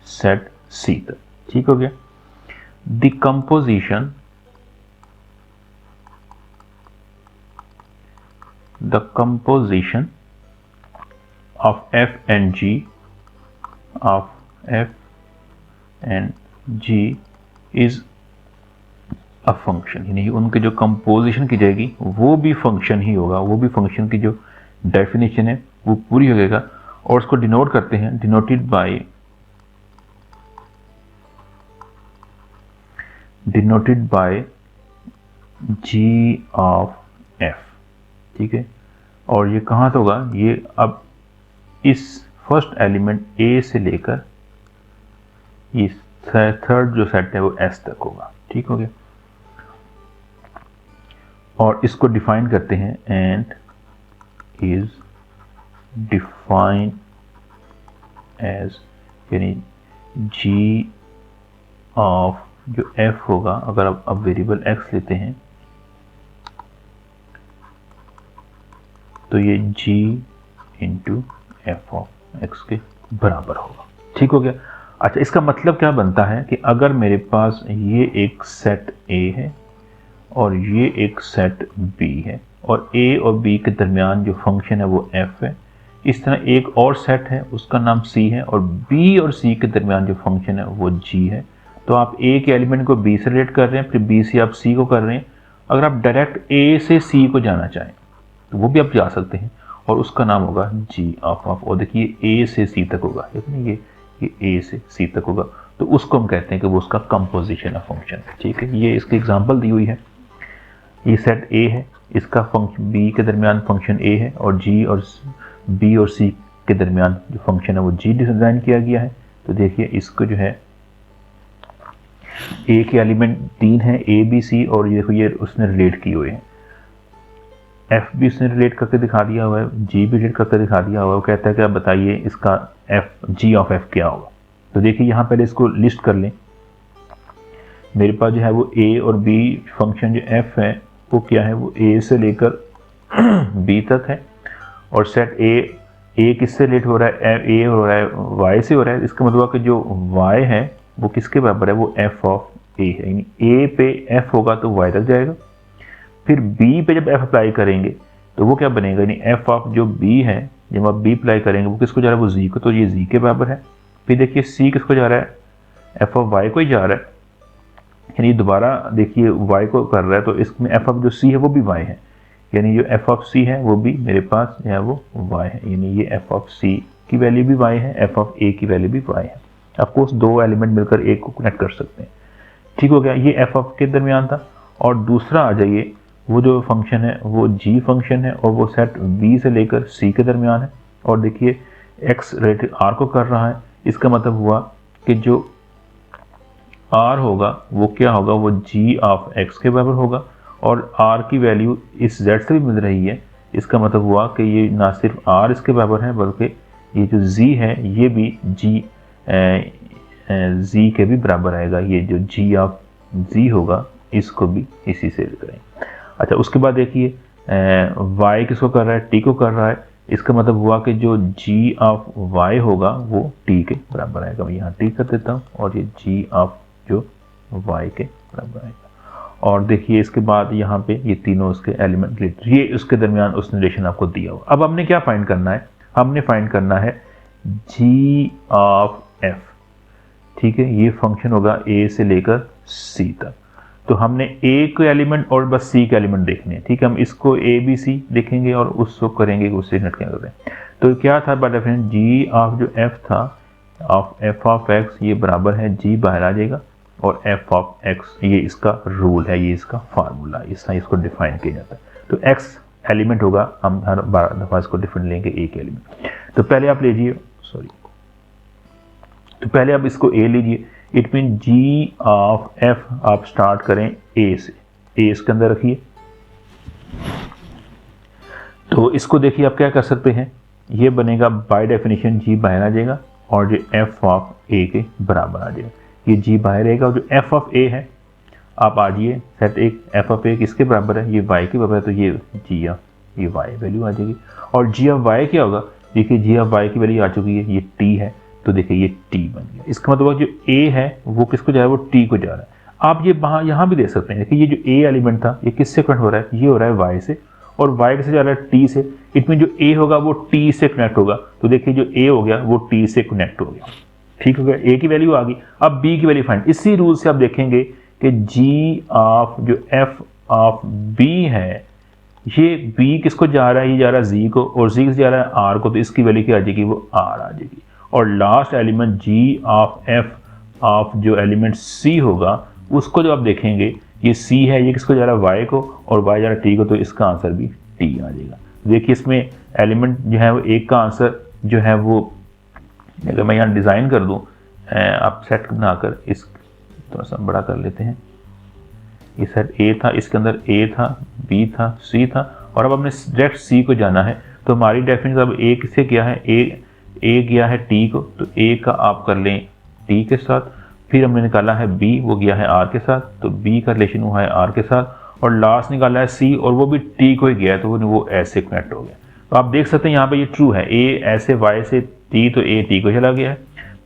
सेट c तक। ठीक हो गया। The composition of f and g is a function, यानी उनके जो कंपोजिशन की जाएगी वो भी फंक्शन ही होगा, वो भी फंक्शन की जो डेफिनेशन है वो पूरी हो जाएगा। और उसको डिनोट करते हैं, denoted by g of f। ठीक है, और ये कहाँ से होगा, ये अब इस फर्स्ट एलिमेंट a से लेकर इस थर्ड जो सेट है वो s तक होगा। ठीक हो गया। और इसको डिफाइन करते हैं, एंड इज डिफाइंड एज, यानी g ऑफ जो f होगा, अगर आप अब वेरिएबल x लेते हैं तो ये g into F of x के बराबर होगा। ठीक हो गया। अच्छा, इसका मतलब क्या बनता है कि अगर मेरे पास ये एक सेट A है और ये एक सेट B है और A और B के दरमियान जो फंक्शन है वो f है, इस तरह एक और सेट है उसका नाम C है और B और C के दरमियान जो फंक्शन है वो G है, तो आप A के एलिमेंट को B से रिलेट कर रहे हैं, फिर B से आप C को कर रहे हैं। अगर आप डायरेक्ट A से C को जाना चाहें तो वो भी आप जा सकते हैं और उसका नाम होगा G ऑफ। और देखिए A से C तक होगा, ये A से C तक होगा, तो उसको हम कहते हैं कि वो उसका कंपोजिशन ऑफ फंक्शन है। ठीक है, ये इसकी एग्जांपल दी हुई है। ये सेट A है, इसका फंक्शन B के दरमियान फंक्शन A है और G और B और C के दरमियान जो फंक्शन है वो G डिजाइन किया गया है। तो देखिए इसको जो है A के एलिमेंट 3 है, A B C, और ये देखो ये उसने रिलेट किए हुए हैं। F भी उसने रिलेट करके दिखा दिया हुआ है, G भी रिलेट करके दिखा दिया हुआ है। वो कहता है कि आप बताइए इसका G ऑफ F क्या होगा। तो देखिए यहाँ पहले इसको लिस्ट कर लें। मेरे पास जो है वो A और B फंक्शन जो F है वो क्या है, वो A से लेकर B तक है, और सेट A किससे रिलेट हो रहा है, A हो रहा है Y से हो रहा है। इसका मतलब कि जो Y है वो किसके बराबर है, वो F ऑफ A है, यानी A पे F होगा तो Y तक जाएगा। फिर B पे जब F अप्लाई करेंगे तो वो क्या बनेगा, यानी F ऑफ जो B है जब आप B अप्लाई करेंगे वो किसको जा रहा है, वो Z को, तो ये Z के बराबर है। फिर देखिए C किसको जा रहा है, F ऑफ Y को ही जा रहा है, यानी दोबारा देखिए Y को कर रहा है, तो इसमें F ऑफ जो C है वो भी Y है, यानी जो F ऑफ C है वो भी मेरे पास जो है वो Y है, यानी ये F ऑफ C की वैल्यू भी Y है, F ऑफ A की वैल्यू भी Y है। ऑफकोर्स दो एलिमेंट मिलकर एक को कनेक्ट कर सकते हैं। ठीक हो गया, ये F ऑफ के दरमियान था। और दूसरा आ जाइए, वो जो फंक्शन है वो G फंक्शन है और वो सेट B से लेकर C के दरमियान है, और देखिए X रिलेटेड R को कर रहा है। इसका मतलब हुआ कि जो R होगा वो क्या होगा, वो G ऑफ X के बराबर होगा, और R की वैल्यू इस Z से भी मिल रही है। इसका मतलब हुआ कि ये ना सिर्फ R इसके बराबर है बल्कि ये जो Z है ये भी Z के भी बराबर आएगा। ये जो G ऑफ Z होगा इसको भी इसी से करें। अच्छा, उसके बाद देखिए y किसको कर रहा है, t को कर रहा है। इसका मतलब हुआ कि जो g ऑफ y होगा वो t के बराबर आएगा। मैं यहाँ t कर देता हूँ और ये g ऑफ जो y के बराबर आएगा। और देखिए इसके बाद यहाँ पे ये तीनों उसके एलिमेंट रिलेटेड, ये उसके दरमियान उसने रिलेशन आपको दिया हुआ। अब हमने क्या फाइंड करना है, हमने फाइंड करना है g ऑफ f। ठीक है, ये फंक्शन होगा a से लेकर c तक। तो हमने a के एलिमेंट और बस c के एलिमेंट देखने हैं। ठीक है, हम इसको a b c देखेंगे और उसको करेंगे उससे कनेक्ट क्या करते हैं। तो क्या था बाय डेफिनेशन, g ऑफ जो f था ऑफ f ऑफ x ये बराबर है g बाहर आ जाएगा और f ऑफ x ये इसका रूल है, ये इसका फार्मूला, इसको डिफाइन किया जाता है। तो x एलिमेंट होगा, हम हर बार दफा इसको डिफरेंट लेंगे a के एलिमेंट। तो पहले आप लीजिए, तो पहले आप इसको a लीजिए। It mean g of f आप स्टार्ट करें a से, a इसके अंदर रखिए। तो इसको देखिए आप क्या कर सकते हैं, ये बनेगा बाय डेफिनेशन g बाहर आ जाएगा और जो f ऑफ a के बराबर आ जाएगा। ये g बाहर रहेगा और जो f ऑफ a है, आप आ जाइए सेट एक, f ऑफ a किसके बराबर है, ये y के बराबर है। तो ये g ऑफ ये y वैल्यू आ जाएगी। और g ऑफ y क्या होगा, देखिए g ऑफ y की वैल्यू आ चुकी है, ये t है। तो देखिए ये t बन गया। इसका मतलब जो a है वो किसको जा रहा है, वो t को जा रहा है। आप ये यहाँ भी देख सकते हैं कि ये जो a एलिमेंट था ये किससे कनेक्ट हो रहा है, ये हो रहा है y से, और y से जा रहा है t से। इट मीन जो a होगा वो t से कनेक्ट होगा। तो देखिए जो a हो गया वो t से कनेक्ट हो गया। ठीक हो गया, a की वैल्यू आ गई। अब b की वैल्यू फाइंड, इसी रूल से आप देखेंगे कि g ऑफ जो f ऑफ b है, ये b किसको जा रहा है, ये जा रहा है z को, और z से जा रहा है r को। तो इसकी वैल्यू क्या आ जाएगी, वो r आ जाएगी। और last element g of f of जो एलिमेंट c होगा उसको जो आप देखेंगे, ये c है, ये किसको जा रहा है y को, और y जा रहा है t को। तो इसका आंसर भी t आ जाएगा। देखिए इसमें एलिमेंट जो है वो एक का आंसर जो है वो, अगर मैं यहाँ डिज़ाइन कर दूँ, आप सेट बनाकर इस थोड़ा सा बड़ा कर लेते हैं। ये सेट a था, इसके अंदर a था, b था, c था, और अब हमने डायरेक्ट c को जाना है। तो हमारी डेफिनेशन अब a किससे किया है, a गया है t को, तो a का आप कर लें t के साथ। फिर हमने निकाला है b, वो गया है r के साथ, तो b का रिलेशन हुआ है r के साथ। और लास्ट निकाला है c, और वो भी t को ही गया है, तो वो ऐसे कनेक्ट हो गया। तो आप देख सकते हैं यहाँ पे ये ट्रू है, a ऐसे y से t, तो a t को चला गया है।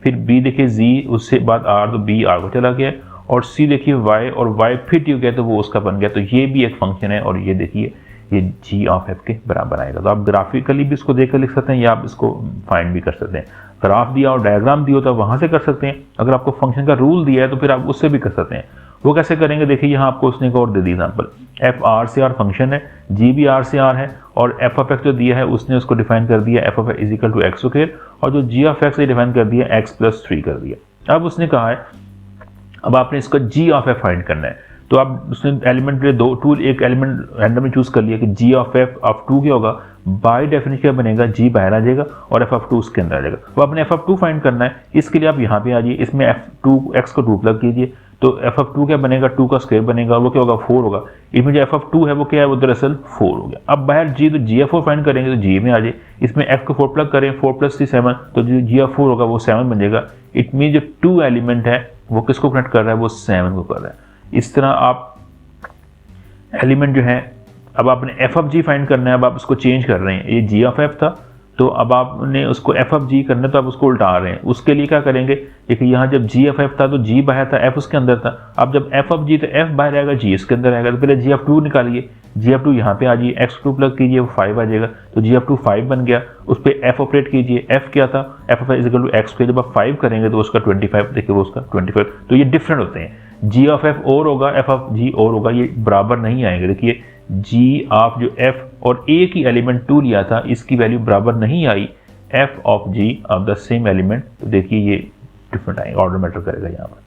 फिर b देखिए z, उससे बाद r, तो b r को चला गया है। और c देखिए y, और y फिर t हो गया, तो वो उसका बन गया। तो ये भी एक फंक्शन है, और ये देखिए ये g ऑफ f के बराबर आएगा। तो आप ग्राफिकली भी इसको देखकर लिख सकते हैं, या आप इसको फाइंड भी कर सकते हैं। ग्राफ दिया और डायग्राम दिया तो वहाँ से कर सकते हैं। अगर आपको फंक्शन का रूल दिया है तो फिर आप उससे भी कर सकते हैं। वो कैसे करेंगे, देखिए यहाँ आपको उसने एक और दे दी एग्जाम्पल, f r से r फंक्शन है, g भी r से r है, और f ऑफ x जो दिया है उसने उसको डिफाइन कर दिया f of is equal to x square, और जो g ऑफ x डिफाइन कर दिया x प्लस 3 कर दिया। अब उसने कहा है अब आपने इसका g ऑफ f फाइंड करना है। तो आप उसने एलिमेंट के दो टूल, एक एलिमेंट रैंडमली चूज कर लिया कि g ऑफ f ऑफ 2 क्या होगा, बाय डेफिनेशन क्या बनेगा, g बाहर आ जाएगा और f ऑफ 2 उसके अंदर आ जाएगा। तो आपने f ऑफ 2 फाइंड करना है, इसके लिए आप यहाँ पे आ जाइए, इसमें x को 2 प्लग कीजिए। तो f ऑफ 2 क्या बनेगा, 2 का स्क्वायर बनेगा, वो क्या होगा 4 होगा। इसमें जो f ऑफ 2 है वो क्या है, वो दरअसल 4 हो गया। अब बाहर g, तो g ऑफ 4 फाइंड करेंगे तो g में आ जाए, इसमें f को 4 प्लग करें, 4 प्लस 3 7, तो जो g ऑफ 4 होगा वो 7 बन जाएगा। इट मीन जो 2 एलिमेंट है वो किसको कनेक्ट कर रहा है, वो 7 को कर रहा है। इस तरह आप एलिमेंट जो है, अब आपने f ऑफ g फाइंड करना है। अब आप उसको चेंज कर रहे हैं, ये g ऑफ f था, तो अब आपने उसको f ऑफ g करना है, तो आप उसको उल्टा रहे हैं। उसके लिए क्या करेंगे, देखिए यहाँ जब g ऑफ f था तो g बाहर था, f उसके अंदर था। अब जब f ऑफ g, तो f बाहर आएगा, g इसके अंदर आएगा। तो पहले g ऑफ 2 निकालिए, g ऑफ 2 यहाँ पे आ जाइए, x2 प्लग कीजिए, वो 5 आ जाएगा। तो g ऑफ 2 5 बन गया, उस पर f ऑपरेट कीजिए, f क्या था, f of is equal to x square. जब आप 5 करेंगे तो उसका 25, देखिए वो उसका 25। तो ये डिफरेंट होते हैं, g ऑफ f और होगा, f ऑफ g और होगा, ये बराबर नहीं आएंगे। देखिए g ऑफ जो f और a की एलिमेंट 2 लिया था, इसकी वैल्यू बराबर नहीं आई f of g of the same element. तो देखिए ये डिफरेंट आएगा, ऑर्डर मैटर करेगा यहाँ पर।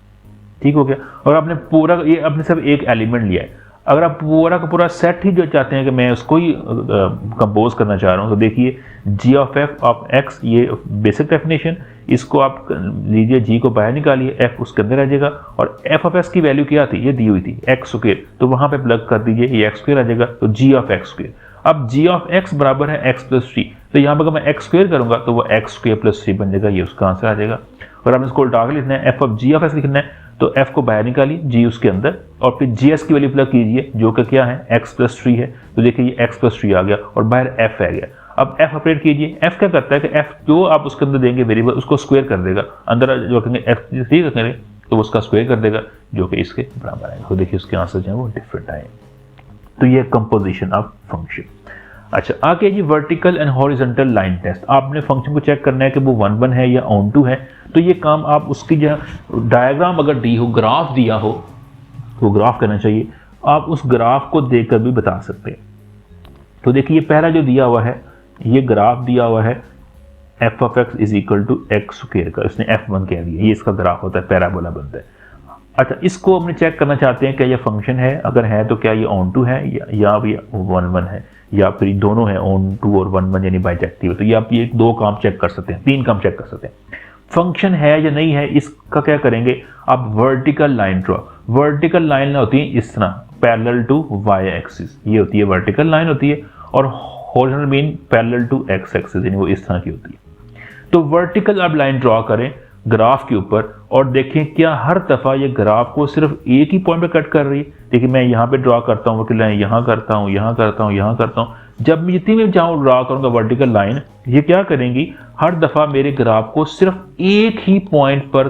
ठीक हो गया। और आपने पूरा, ये आपने सब एक एलिमेंट लिया है, अगर आप पूरा का पूरा सेट ही जो चाहते हैं कि मैं उसको ही कंपोज करना चाह रहा हूँ, तो देखिए g of f of x, ये बेसिक डेफिनेशन, इसको आप लीजिए, g को बाहर निकालिए, f उसके अंदर आ जाएगा। और f ऑफ x की वैल्यू क्या थी, ये दी हुई थी x स्क्वायर, तो वहाँ पे प्लग कर दीजिए, ये x स्क्वायर आ जाएगा। तो g ऑफ x स्क्वायर, अब g ऑफ x बराबर है x प्लस 3, तो यहाँ पर अगर मैं x स्क्वायर करूँगा तो वो x स्क्वायर प्लस 3 बन जाएगा, ये उसका आंसर आ जाएगा। और आपने इसको उल्टा के लिखना है, f of g of x लिखना है, तो f को बाहर निकालिए, g उसके अंदर, और फिर gs की वैल्यू प्लग कीजिए जो कि क्या है x प्लस 3 है। तो देखिए ये x प्लस 3 आ गया और बाहर f आ गया। अब f ऑपरेट कीजिए, f क्या करता है कि f जो आप उसके अंदर देंगे वेरिएबल उसको स्क्वायर कर देगा, अंदर जो रखेंगे f3 रखेंगे तो उसका स्क्वायर कर देगा जो कि इसके बराबर आएगा। तो देखिए उसके आंसर जो है वो डिफरेंट आए। तो ये कंपोजिशन ऑफ फंक्शन। अच्छा आगे जी vertical and horizontal line test. आपने फंक्शन को चेक करना है कि वो 1 1 है या ऑन टू है। तो ये काम आप उसकी जो डायग्राम अगर दी हो, ग्राफ दिया हो, वो ग्राफ करना चाहिए, आप उस ग्राफ को देखकर भी बता सकते हैं। तो देखिए ये पहला जो दिया हुआ है, ये ग्राफ दिया हुआ है f of x is equal to x square का, इसने f1 कह दिया, ये इसका ग्राफ होता है, पैराबोला बनता है। अच्छा इसको हमने चेक करना चाहते हैं क्या ये फंक्शन है, अगर है तो क्या ये ऑन टू है या 1 1 है, या फिर दोनों है ऑन टू और 1 1 यानी बाइजेक्टिव। तो ये आप ये 2 काम चेक कर सकते हैं, 3 काम चेक कर सकते हैं। फंक्शन है या नहीं है, इसका क्या करेंगे आप vertical line draw. Vertical line होती है इस तरह पैरेलल टू वाई एक्सिस, ये होती है वर्टिकल लाइन होती है, और horizontal mean parallel to x axis यानी वो इस तरह की होती है। तो वर्टिकल आप लाइन ड्रॉ करें ग्राफ के ऊपर और देखें क्या हर दफा ये ग्राफ को सिर्फ एक ही पॉइंट पे कट कर रही है। देखिए मैं यहाँ पे ड्रॉ करता हूँ वर्टिकल लाइन, यहाँ करता हूँ, यहाँ करता हूँ, यहाँ करता हूँ, जब मैं जितनी में जाऊँ ड्रॉ करूँगा वर्टिकल लाइन, ये क्या करेंगी हर दफा मेरे ग्राफ को सिर्फ एक ही पॉइंट पर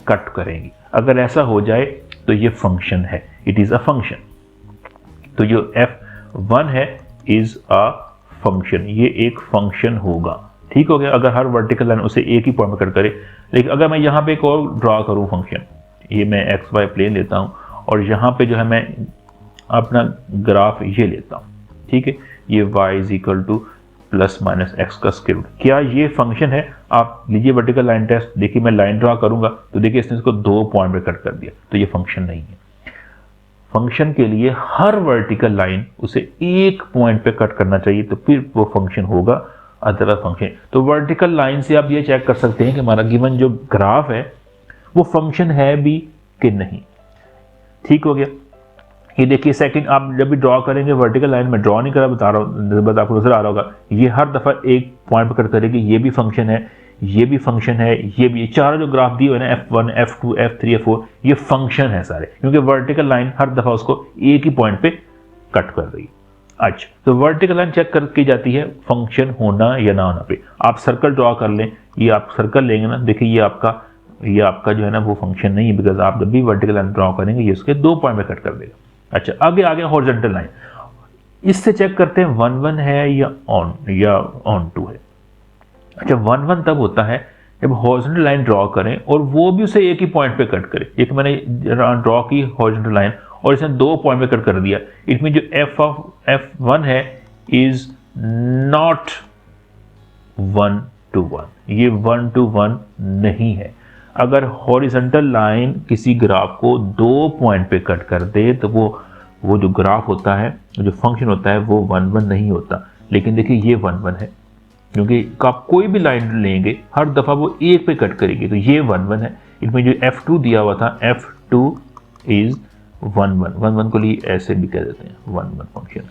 कट करेंगी। अगर ऐसा हो जाए तो ये फंक्शन है, इट इज अ फंक्शन। तो जो f1 है इज अ फंक्शन, ये एक फंक्शन होगा। ठीक हो गया अगर हर वर्टिकल लाइन उसे एक ही पॉइंट पर कट करे। लेकिन अगर मैं यहाँ पे एक और ड्रॉ करूँ फंक्शन, ये मैं एक्स वाई प्लेन लेता हूँ और यहाँ पे जो है मैं अपना ग्राफ ये लेता हूँ, ठीक है, ये y is equal two plus minus x का स्क्वायर रूट, क्या ये फंक्शन है? आप लीजिए वर्टिकल लाइन टेस्ट, देखिए मैं लाइन ड्रॉ करूंगा तो देखिए इसने इसको 2 पॉइंट पे कट कर दिया, तो ये फंक्शन नहीं है। फंक्शन के लिए हर वर्टिकल लाइन उसे एक पॉइंट पे कट करना चाहिए तो फिर वो फंक्शन होगा, अदरवाइज फंक्शन। तो वर्टिकल लाइन से आप ये चेक कर सकते हैं कि हमारा गिवन जो ग्राफ है वो फंक्शन है भी कि नहीं। ठीक हो गया। ये देखिए सेकंड आप जब भी ड्रॉ करेंगे वर्टिकल लाइन में ड्रॉ नहीं करा, बता रहा हूँ, बस आपको नजर आ रहा होगा, ये हर दफा एक पॉइंट पर कट करेगी, ये भी फंक्शन है, ये भी फंक्शन है, ये भी, चारों जो ग्राफ दिए हुए ना f1 f2 f3 f4 ये फंक्शन है सारे, क्योंकि वर्टिकल लाइन हर दफा उसको एक ही पॉइंट पे कट कर रही है। अच्छा तो वर्टिकल लाइन चेक कर की जाती है फंक्शन होना या ना होना पे। आप सर्कल ड्रॉ कर लें, ये आप सर्कल लेंगे ना, देखिए ये आपका जो है ना वो फंक्शन नहीं है, बिकॉज आप जब भी वर्टिकल लाइन ड्रॉ करेंगे ये उसके 2 पॉइंट पे कट कर देगा। अच्छा आगे हॉरिजॉन्टल लाइन, इससे चेक करते हैं 1 1 है या ऑन टू है। अच्छा 1 1 तब होता है जब हॉरिजॉन्टल लाइन ड्रॉ करें और वो भी उसे एक ही पॉइंट पे कट करे। एक मैंने ड्रॉ की हॉरिजॉन्टल लाइन और इसने 2 पॉइंट पे कट कर दिया, इट मीन जो f1 है इज नॉट 1 to 1, ये 1 to 1 नहीं है। अगर हॉरिजॉन्टल लाइन किसी ग्राफ को 2 पॉइंट पे कट कर दे तो वो जो ग्राफ होता है, जो फंक्शन होता है वो 1 1 नहीं होता। लेकिन देखिए ये 1 1 है, क्योंकि आप कोई भी लाइन लेंगे हर दफा वो एक पे कट करेगी, तो ये 1 1 है। इसमें जो f2 दिया हुआ था f2 इज 1 1, 1 1 को लिए ऐसे भी कह देते हैं 1 1 फंक्शन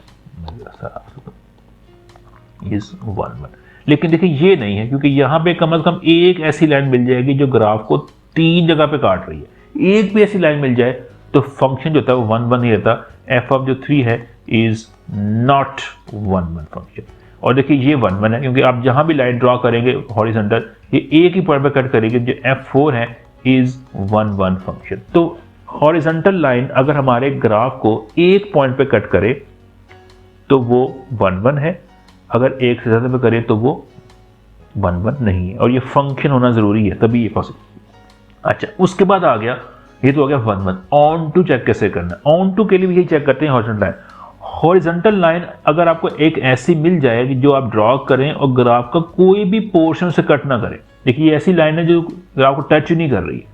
इज 1 1। लेकिन देखिए ये नहीं है, क्योंकि यहाँ पे कम से कम एक ऐसी लाइन मिल जाएगी जो ग्राफ को 3 जगह पे काट रही है। एक भी ऐसी लाइन मिल जाए तो फंक्शन जो होता है वो 1 1 नहीं रहता, f ऑफ जो 3 है इज नॉट 1 1 फंक्शन। और देखिए ये 1 1 है, क्योंकि आप जहां भी लाइन ड्रॉ करेंगे हॉरिजॉन्टल ये एक ही पॉइंट पे कट करेगी, जो f4 है इज 1 1 फंक्शन। तो हॉरिजॉन्टल लाइन अगर हमारे ग्राफ को एक पॉइंट पे कट करे तो वो 1 1 है, अगर एक से ज्यादा पे करे तो वो 1 1 नहीं है, और ये फंक्शन होना जरूरी है तभी ये पॉसिबल। अच्छा उसके बाद आ गया, ये तो हो गया 1 1। ऑन टू चेक कैसे करना है? ऑन टू के लिए भी यही चेक करते हैं हॉरिजॉन्टल लाइन। हॉरिजॉन्टल लाइन अगर आपको एक ऐसी मिल जाए कि जो आप ड्रॉ करें और ग्राफ का कोई भी पोर्शन से कट ना करे, देखिए ऐसी लाइन है जो ग्राफ को टच नहीं कर रही है,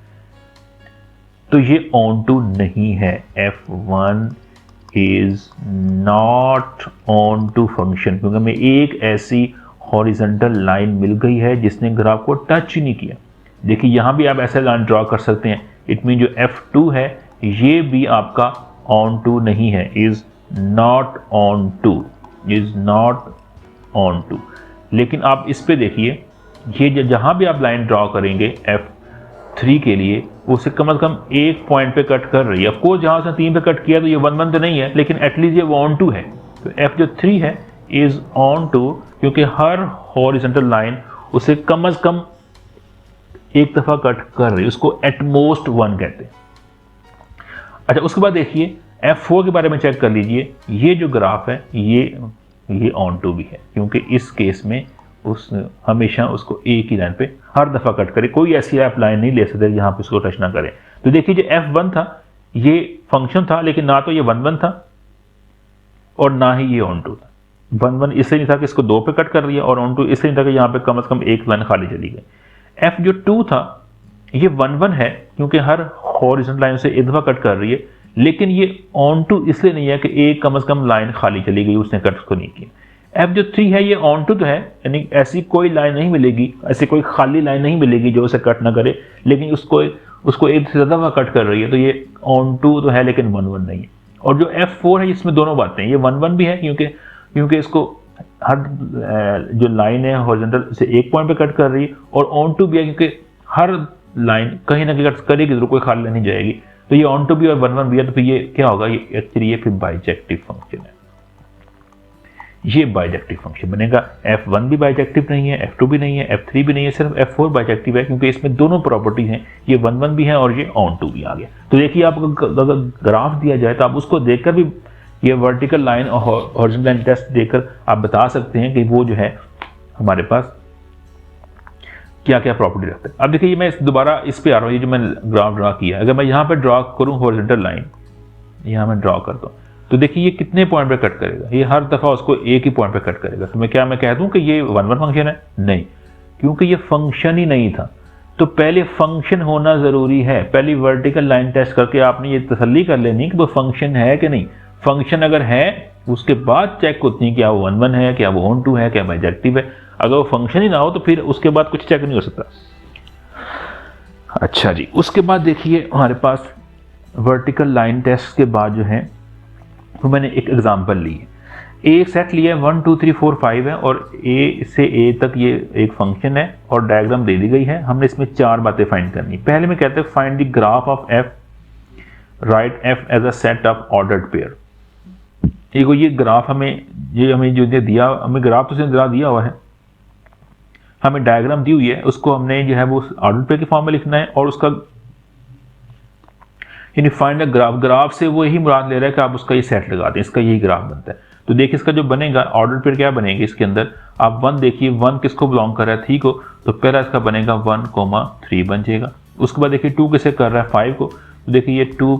तो ये ऑन टू नहीं है। f1 is not onto function, क्योंकि हमें एक ऐसी हॉरिजॉन्टल लाइन मिल गई है जिसने ग्राफ को टच ही नहीं किया। देखिए यहां भी आप ऐसे लाइन ड्रॉ कर सकते हैं, इट मीन जो f2 है ये भी आपका ऑन टू नहीं है, is not onto, is not onto. लेकिन आप इस पे देखिए, ये जहां भी आप लाइन ड्रॉ करेंगे 3 के लिए उसे कम से कम एक पॉइंट पे कट कर रही है। ऑफ कोर्स जहां उसने 3 पे कट किया तो ये 1 1 तो नहीं है, लेकिन एटलीस्ट ये ऑन टू है। तो f जो 3 है इज ऑन टू, क्योंकि हर हॉरिजॉन्टल लाइन उसे कम से कम एक दफा कट कर रही है, उसको एटमोस्ट 1 कहते हैं। अच्छा, उसके बाद देखिए f4 के बारे में चेक कर लीजिए। ये जो ग्राफ है ये ऑन टू भी है, क्योंकि इस केस में उस हमेशा उसको एक ही लाइन पे हर दफा कट करे, कोई ऐसी आप लाइन नहीं ले सकते यहाँ पे उसको टच ना करें। तो देखिए जो f1 था ये फंक्शन था, लेकिन ना तो ये 1 1 था और ना ही ये ऑन टू था। 1 1 इसलिए नहीं था कि इसको 2 पे कट कर रही है, और ऑन टू इसलिए नहीं था कि यहाँ पे कम से कम एक लाइन खाली चली गई। f जो 2 था ये 1 1 है, क्योंकि हर हॉरिजॉन्टल लाइन से एक दफा कट कर रही है, लेकिन ये ऑन टू इसलिए नहीं है कि एक कम से कम लाइन खाली चली गई, उसने कट को नहीं किया। f जो 3 है ये ऑन टू तो है, यानी ऐसी कोई लाइन नहीं मिलेगी, ऐसी कोई खाली लाइन नहीं मिलेगी जो उसे कट ना करे, लेकिन उसको एक से ज्यादा कट कर रही है, तो ये ऑन टू तो है लेकिन 1 1 नहीं है। और जो f4 है इसमें दोनों बातें, ये 1 1 भी है क्योंकि इसको हर जो लाइन है हॉरिजॉन्टल से एक पॉइंट पे कट कर रही है, और ऑन टू भी है क्योंकि हर लाइन कहीं ना कहीं कट करेगी जरूर, कोई खाली नहीं जाएगी। तो ये ऑन टू भी और 1 1 भी है, तो फिर ये क्या होगा, ये एक्चुअली ये फिर बाइजेक्टिव फंक्शन है। ये बाइजेक्टिव फंक्शन बनेगा। f1 भी बाइजेक्टिव नहीं है, f2 भी नहीं है, f3 भी नहीं है, सिर्फ f4 बाइजेक्टिव है, क्योंकि इसमें दोनों प्रॉपर्टीज हैं, ये 1 1 भी है और ये ऑन टू भी आ गया। तो देखिए आपको अगर ग्राफ दिया जाए तो आप उसको देखकर भी ये वर्टिकल लाइन और हॉरिजॉन्टल लाइन टेस्ट देखकर आप बता सकते हैं कि वो जो है हमारे पास क्या क्या प्रॉपर्टी रखता है। अब देखिए मैं दोबारा इस पे आ रहा हूँ, ये जो मैंने ग्राफ ड्रा किया, अगर मैं यहाँ पे ड्रा करूँ हॉरिजॉन्टल लाइन, यहाँ मैं ड्रा करता हूँ, तो देखिए ये कितने पॉइंट पे कट करेगा, ये हर दफा उसको एक ही पॉइंट पे कट करेगा। तो मैं कह दूं कि ये 1 1 फंक्शन है? नहीं, क्योंकि ये फंक्शन ही नहीं था। तो पहले फंक्शन होना जरूरी है, पहली वर्टिकल लाइन टेस्ट करके आपने ये तसल्ली कर लेनी कि वो फंक्शन है कि नहीं। फंक्शन अगर है उसके बाद चेक होती है क्या वो 1 1 है, क्या वो ऑन टू है, क्या बाइजेक्टिव है। अगर वो फंक्शन ही ना हो तो फिर उसके बाद कुछ चेक नहीं हो सकता। अच्छा जी, उसके बाद देखिए हमारे पास वर्टिकल लाइन टेस्ट के बाद जो है तो मैंने एक एग्जांपल ली है। एक सेट लिया है 1 2 3 4 5 है, और ए से ए तक ये एक फंक्शन है और डायग्राम दे दी गई है। हमने इसमें 4 बातें फाइंड करनी। पहले में कहते हैं find the graph of f, right f as a set of ordered pair. ये ग्राफ हमें जो दिया, हमें ग्राफ तो दिया हुआ है, हमें डायग्राम दी हुई है, उसको हमने जो है वो ऑर्डर्ड पेयर के फॉर्म में लिखना है, और उसका यानी फाइंड अ ग्राफ से वो यही मुराद ले रहा है कि आप उसका ये सेट लगा दें, इसका यही ग्राफ बनता है। तो देखिए इसका जो बनेगा ऑर्डर पेयर क्या बनेगी, इसके अंदर आप 1 देखिए 1 किसको बिलोंग कर रहा है, 3 को, तो पहला इसका बनेगा 1 3 बन जाएगा। उसके बाद देखिए 2 किसे कर रहा है, 5 को, तो देखिए ये 2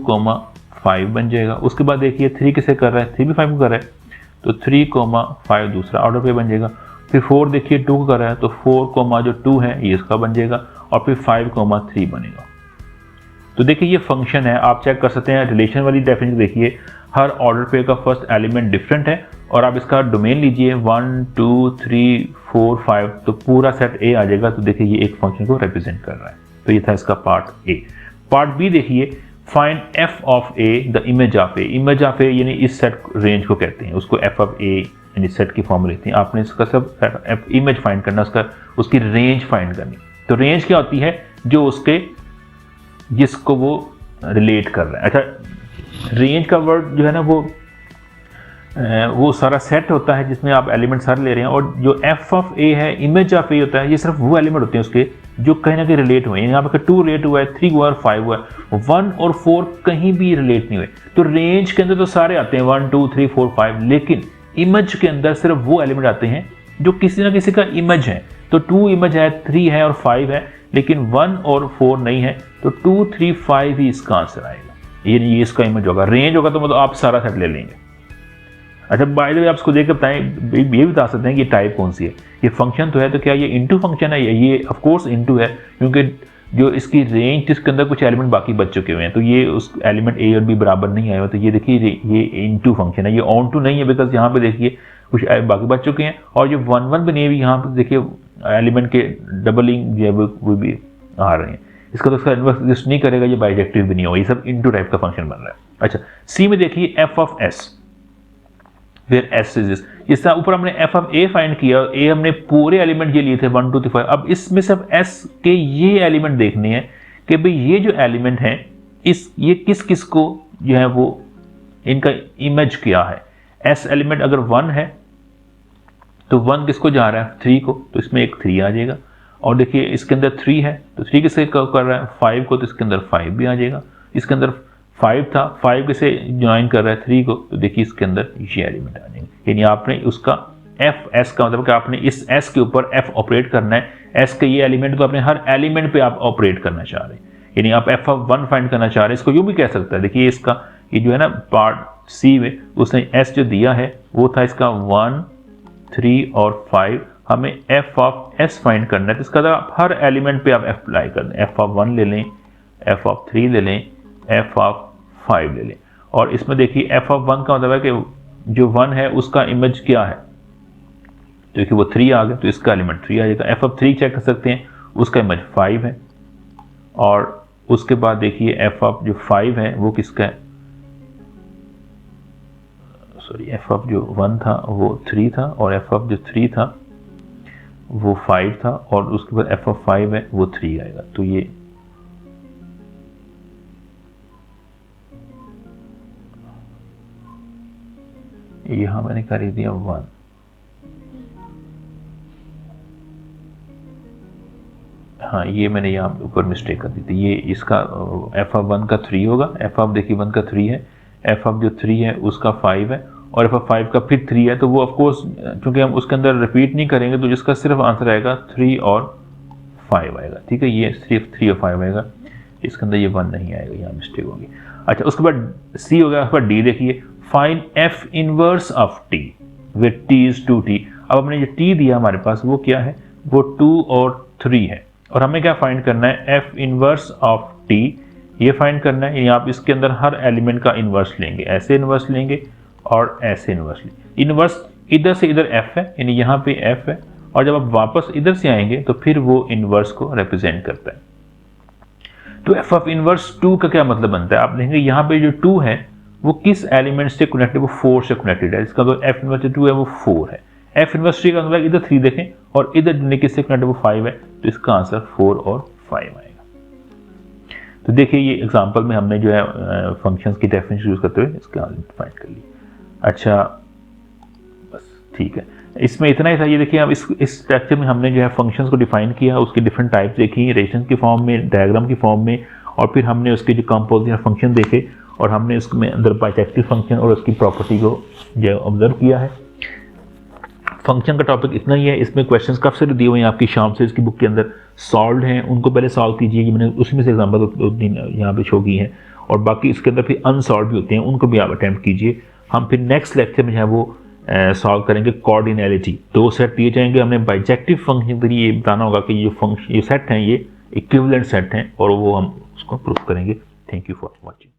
5 बन जाएगा। उसके बाद देखिए 3 किसे कर रहा है, 3 भी 5 को कर रहा है, तो 3 5 दूसरा ऑर्डर पेयर बन जाएगा। फिर 4 देखिए 2 को कर रहा है, तो 4 जो 2 है ये इसका बन जाएगा, और फिर 5 3 बनेगा। तो देखिए ये फंक्शन है, आप चेक कर सकते हैं। रिलेशन वाली डेफिनेशन देखिए, हर ऑर्डर पेयर का फर्स्ट एलिमेंट डिफरेंट है, और आप इसका डोमेन लीजिए 1 2 3 4 5, तो पूरा सेट ए आ जाएगा। तो देखिए ये एक फंक्शन को रिप्रेजेंट कर रहा है। तो ये था इसका पार्ट ए। पार्ट बी देखिए, find F of A the image of A. Image of A यानी इस सेट रेंज को कहते हैं, उसको एफ ऑफ ए यानी सेट की फॉर्म में लेते हैं। आपने इसका सब इमेज फाइंड करना, उसकी रेंज फाइंड करनी। तो रेंज क्या होती है, जो उसके जिसको वो रिलेट कर रहा है। अच्छा, रेंज का वर्ड जो है ना वो सारा सेट होता है जिसमें आप एलिमेंट सारे ले रहे हैं, और जो एफ ऑफ ए है, इमेज ऑफ ए होता है, ये सिर्फ वो एलिमेंट होते हैं उसके जो कहीं ना कहीं रिलेट हुए हैं। यहाँ पे 2 रिलेट हुआ है, 3 हुआ है और 5 हुआ है, 1 और 4 कहीं भी रिलेट नहीं हुए। तो रेंज के अंदर तो सारे आते हैं 1 2 3 4 5, लेकिन इमेज के अंदर सिर्फ वो एलिमेंट आते हैं जो किसी ना किसी का इमेज है। तो 2 इमेज है, 3 है और 5 है, लेकिन 1 और 4 नहीं है। तो 2 3 5 ही इसका आंसर आएगा, ये इसका इमेज होगा। रेंज होगा तो मतलब आप सारा सेट ले लेंगे। अच्छा, बाय द वे आप इसको देख कर बताएं, ये भी बता सकते हैं कि टाइप कौन सी है। ये फंक्शन तो है, तो क्या ये इनटू फंक्शन है? ये ऑफ कोर्स इनटू है, क्योंकि जो इसकी रेंज जिसके अंदर कुछ एलिमेंट बाकी बच चुके हुए हैं, तो ये उस एलिमेंट ए और बी बराबर नहीं आए हुए। तो ये देखिए ये इनटू फंक्शन है, ये ऑन टू नहीं है, बिकॉज यहाँ पे देखिए कुछ बाकी बच चुके हैं, और जो 1 1 भी नहीं है, यहाँ पे देखिए एलिमेंट के डबलिंग जो है वो भी आ रहे हैं। इसका तो इसका इन्वर्स एग्जिस्ट नहीं करेगा, ये बाइजेक्टिव भी नहीं होगा, ये सब इनटू टाइप का फंक्शन बन रहा है। अच्छा, सी में देखिए एफ ऑफ एस, फिर एस इज इस तरह ऊपर हमने एफ ऑफ ए फाइंड किया, ए हमने पूरे एलिमेंट ये लिए थे 1 2 3 5। अब इसमें सिर्फ एस के ये एलिमेंट देखने हैं कि भाई ये जो एलिमेंट है ये किस किस को जो है वो इनका इमेज क्या है। एस एलिमेंट अगर 1 है तो 1 किसको जा रहा है 3 को, तो इसमें एक 3 आ जाएगा। और देखिए इसके अंदर 3 है तो 3 किसे कर रहा है 5 को, तो इसके अंदर 5 भी आ जाएगा। इसके अंदर 5 था, 5 किसे ज्वाइन कर रहा है 3 को, तो देखिए इसके अंदर ये एलिमेंट आ जाएंगे। यानी आपने उसका एफ एस का मतलब कि आपने इस एस के ऊपर एफ ऑपरेट करना है। एस के ये एलिमेंट तो अपने हर एलिमेंट पे आप ऑपरेट करना चाह रहे हैं, यानी आप एफ ऑफ 1 फाइंड करना चाह रहे हैं। इसको यूं भी कह सकता है, देखिए इसका ये जो है ना पार्ट सी में उसने एस जो दिया है वो था इसका 1, 3 और 5। हमें एफ ऑफ एस फाइंड करना है, तो इसका आप हर एलिमेंट पे आप अप्लाई कर दें। एफ ऑफ 1 ले लें, एफ ऑफ 3 ले लें, एफ ऑफ 5 ले लें। और इसमें देखिए एफ ऑफ 1 का मतलब है कि जो 1 है उसका इमेज क्या है, देखिए वो 3 आ गया तो इसका एलिमेंट 3 आ जाएगा। एफ ऑफ 3 चेक कर सकते हैं, उसका इमेज 5 है। और उसके बाद देखिए एफ ऑफ जो 5 है वो किसका है, सॉरी एफ ऑफ जो 1 था वो 3 था, और एफ ऑफ जो 3 था वो 5 था, और उसके बाद एफ ऑफ 5 है वो 3 आएगा। तो ये यहां मैंने कर ही दिया 1, हाँ ये मैंने यहाँ ऊपर मिस्टेक कर दी थी। ये इसका एफ ऑफ 1 का 3 होगा, एफ ऑफ देखिए 1 का 3 है, एफ ऑफ जो 3 है उसका 5 है, और एफ ऑफ 5 का फिर 3 है। तो वो ऑफकोर्स चूंकि हम उसके अंदर रिपीट नहीं करेंगे तो जिसका सिर्फ आंसर आएगा 3 और 5 आएगा। ठीक है, ये सिर्फ 3 और 5 आएगा, इसके अंदर ये 1 नहीं आएगा, यहाँ मिस्टेक होगी। अच्छा उसके बाद सी हो गया, उसके बाद डी देखिए, find F inverse of T with T is 2t। अब हमने जो टी दिया हमारे पास वो क्या है, वो 2 और 3 है, और हमें क्या फाइंड करना है एफ इनवर्स ऑफ टी, ये फाइंड करना है। यानी आप इसके अंदर हर एलिमेंट का इनवर्स लेंगे, ऐसे इनवर्स लेंगे और ऐसे इनवर्स लेंगे। इनवर्स इधर से इधर एफ है, यानी यहाँ पे एफ है, और जब आप वापस इधर से आएंगे तो फिर वो इनवर्स को रिप्रेजेंट करता है। तो एफ ऑफ इनवर्स 2 का क्या मतलब बनता है, आप देखेंगे यहाँ पे जो 2 है वो किस एलिमेंट से कनेक्टेड, वो 4 से कनेक्टेड है। इसका जो एफ इनवर्स 2 है वो 4 है। एफ इनवर्स 3 का मतलब इधर 3 देखें और इधर किससे कनेक्टेड वो 5 है, तो इसका आंसर 4 और 5 आएगा। तो देखिए ये एग्जांपल में हमने जो है फंक्शंस की डेफिनेशन यूज करते हुए इसका आंसर फाइंड कर लिया। अच्छा बस ठीक है, इसमें इतना ही था। ये देखिए अब इस लेक्चर में हमने जो है फंक्शंस को डिफाइन किया, उसकी डिफरेंट टाइप्स देखी, रेशंस की फॉर्म में, डायग्राम की फॉर्म में, और फिर हमने उसके जो कंपोजिशन फंक्शन देखे, और हमने उसमें अंदर बाइसेक्टिव फंक्शन और उसकी प्रॉपर्टी को जो ऑब्जर्व किया है। फंक्शन का टॉपिक इतना ही है। इसमें क्वेश्चंस कब से दिए हुए हैं आपकी शाम से इसकी बुक के अंदर सॉल्व हैं, उनको पहले सॉल्व कीजिए, कि मैंने उसमें से एग्जांपल 2 दिन यहाँ पे शो की हैं, और बाकी इसके अंदर फिर अनसॉल्व भी होते हैं, उनको भी आप अटैम्प्ट कीजिए। हम फिर नेक्स्ट लेक्चर में जो है वो सॉल्व करेंगे कोऑर्डिनैलिटी। 2 सेट दिए जाएंगे, हमने बाइसेक्टिव फंक्शन के लिए ये बताना होगा कि ये सेट हैं ये इक्विवेलेंट सेट हैं, और वो हम उसको प्रूफ करेंगे। Thank you for watching.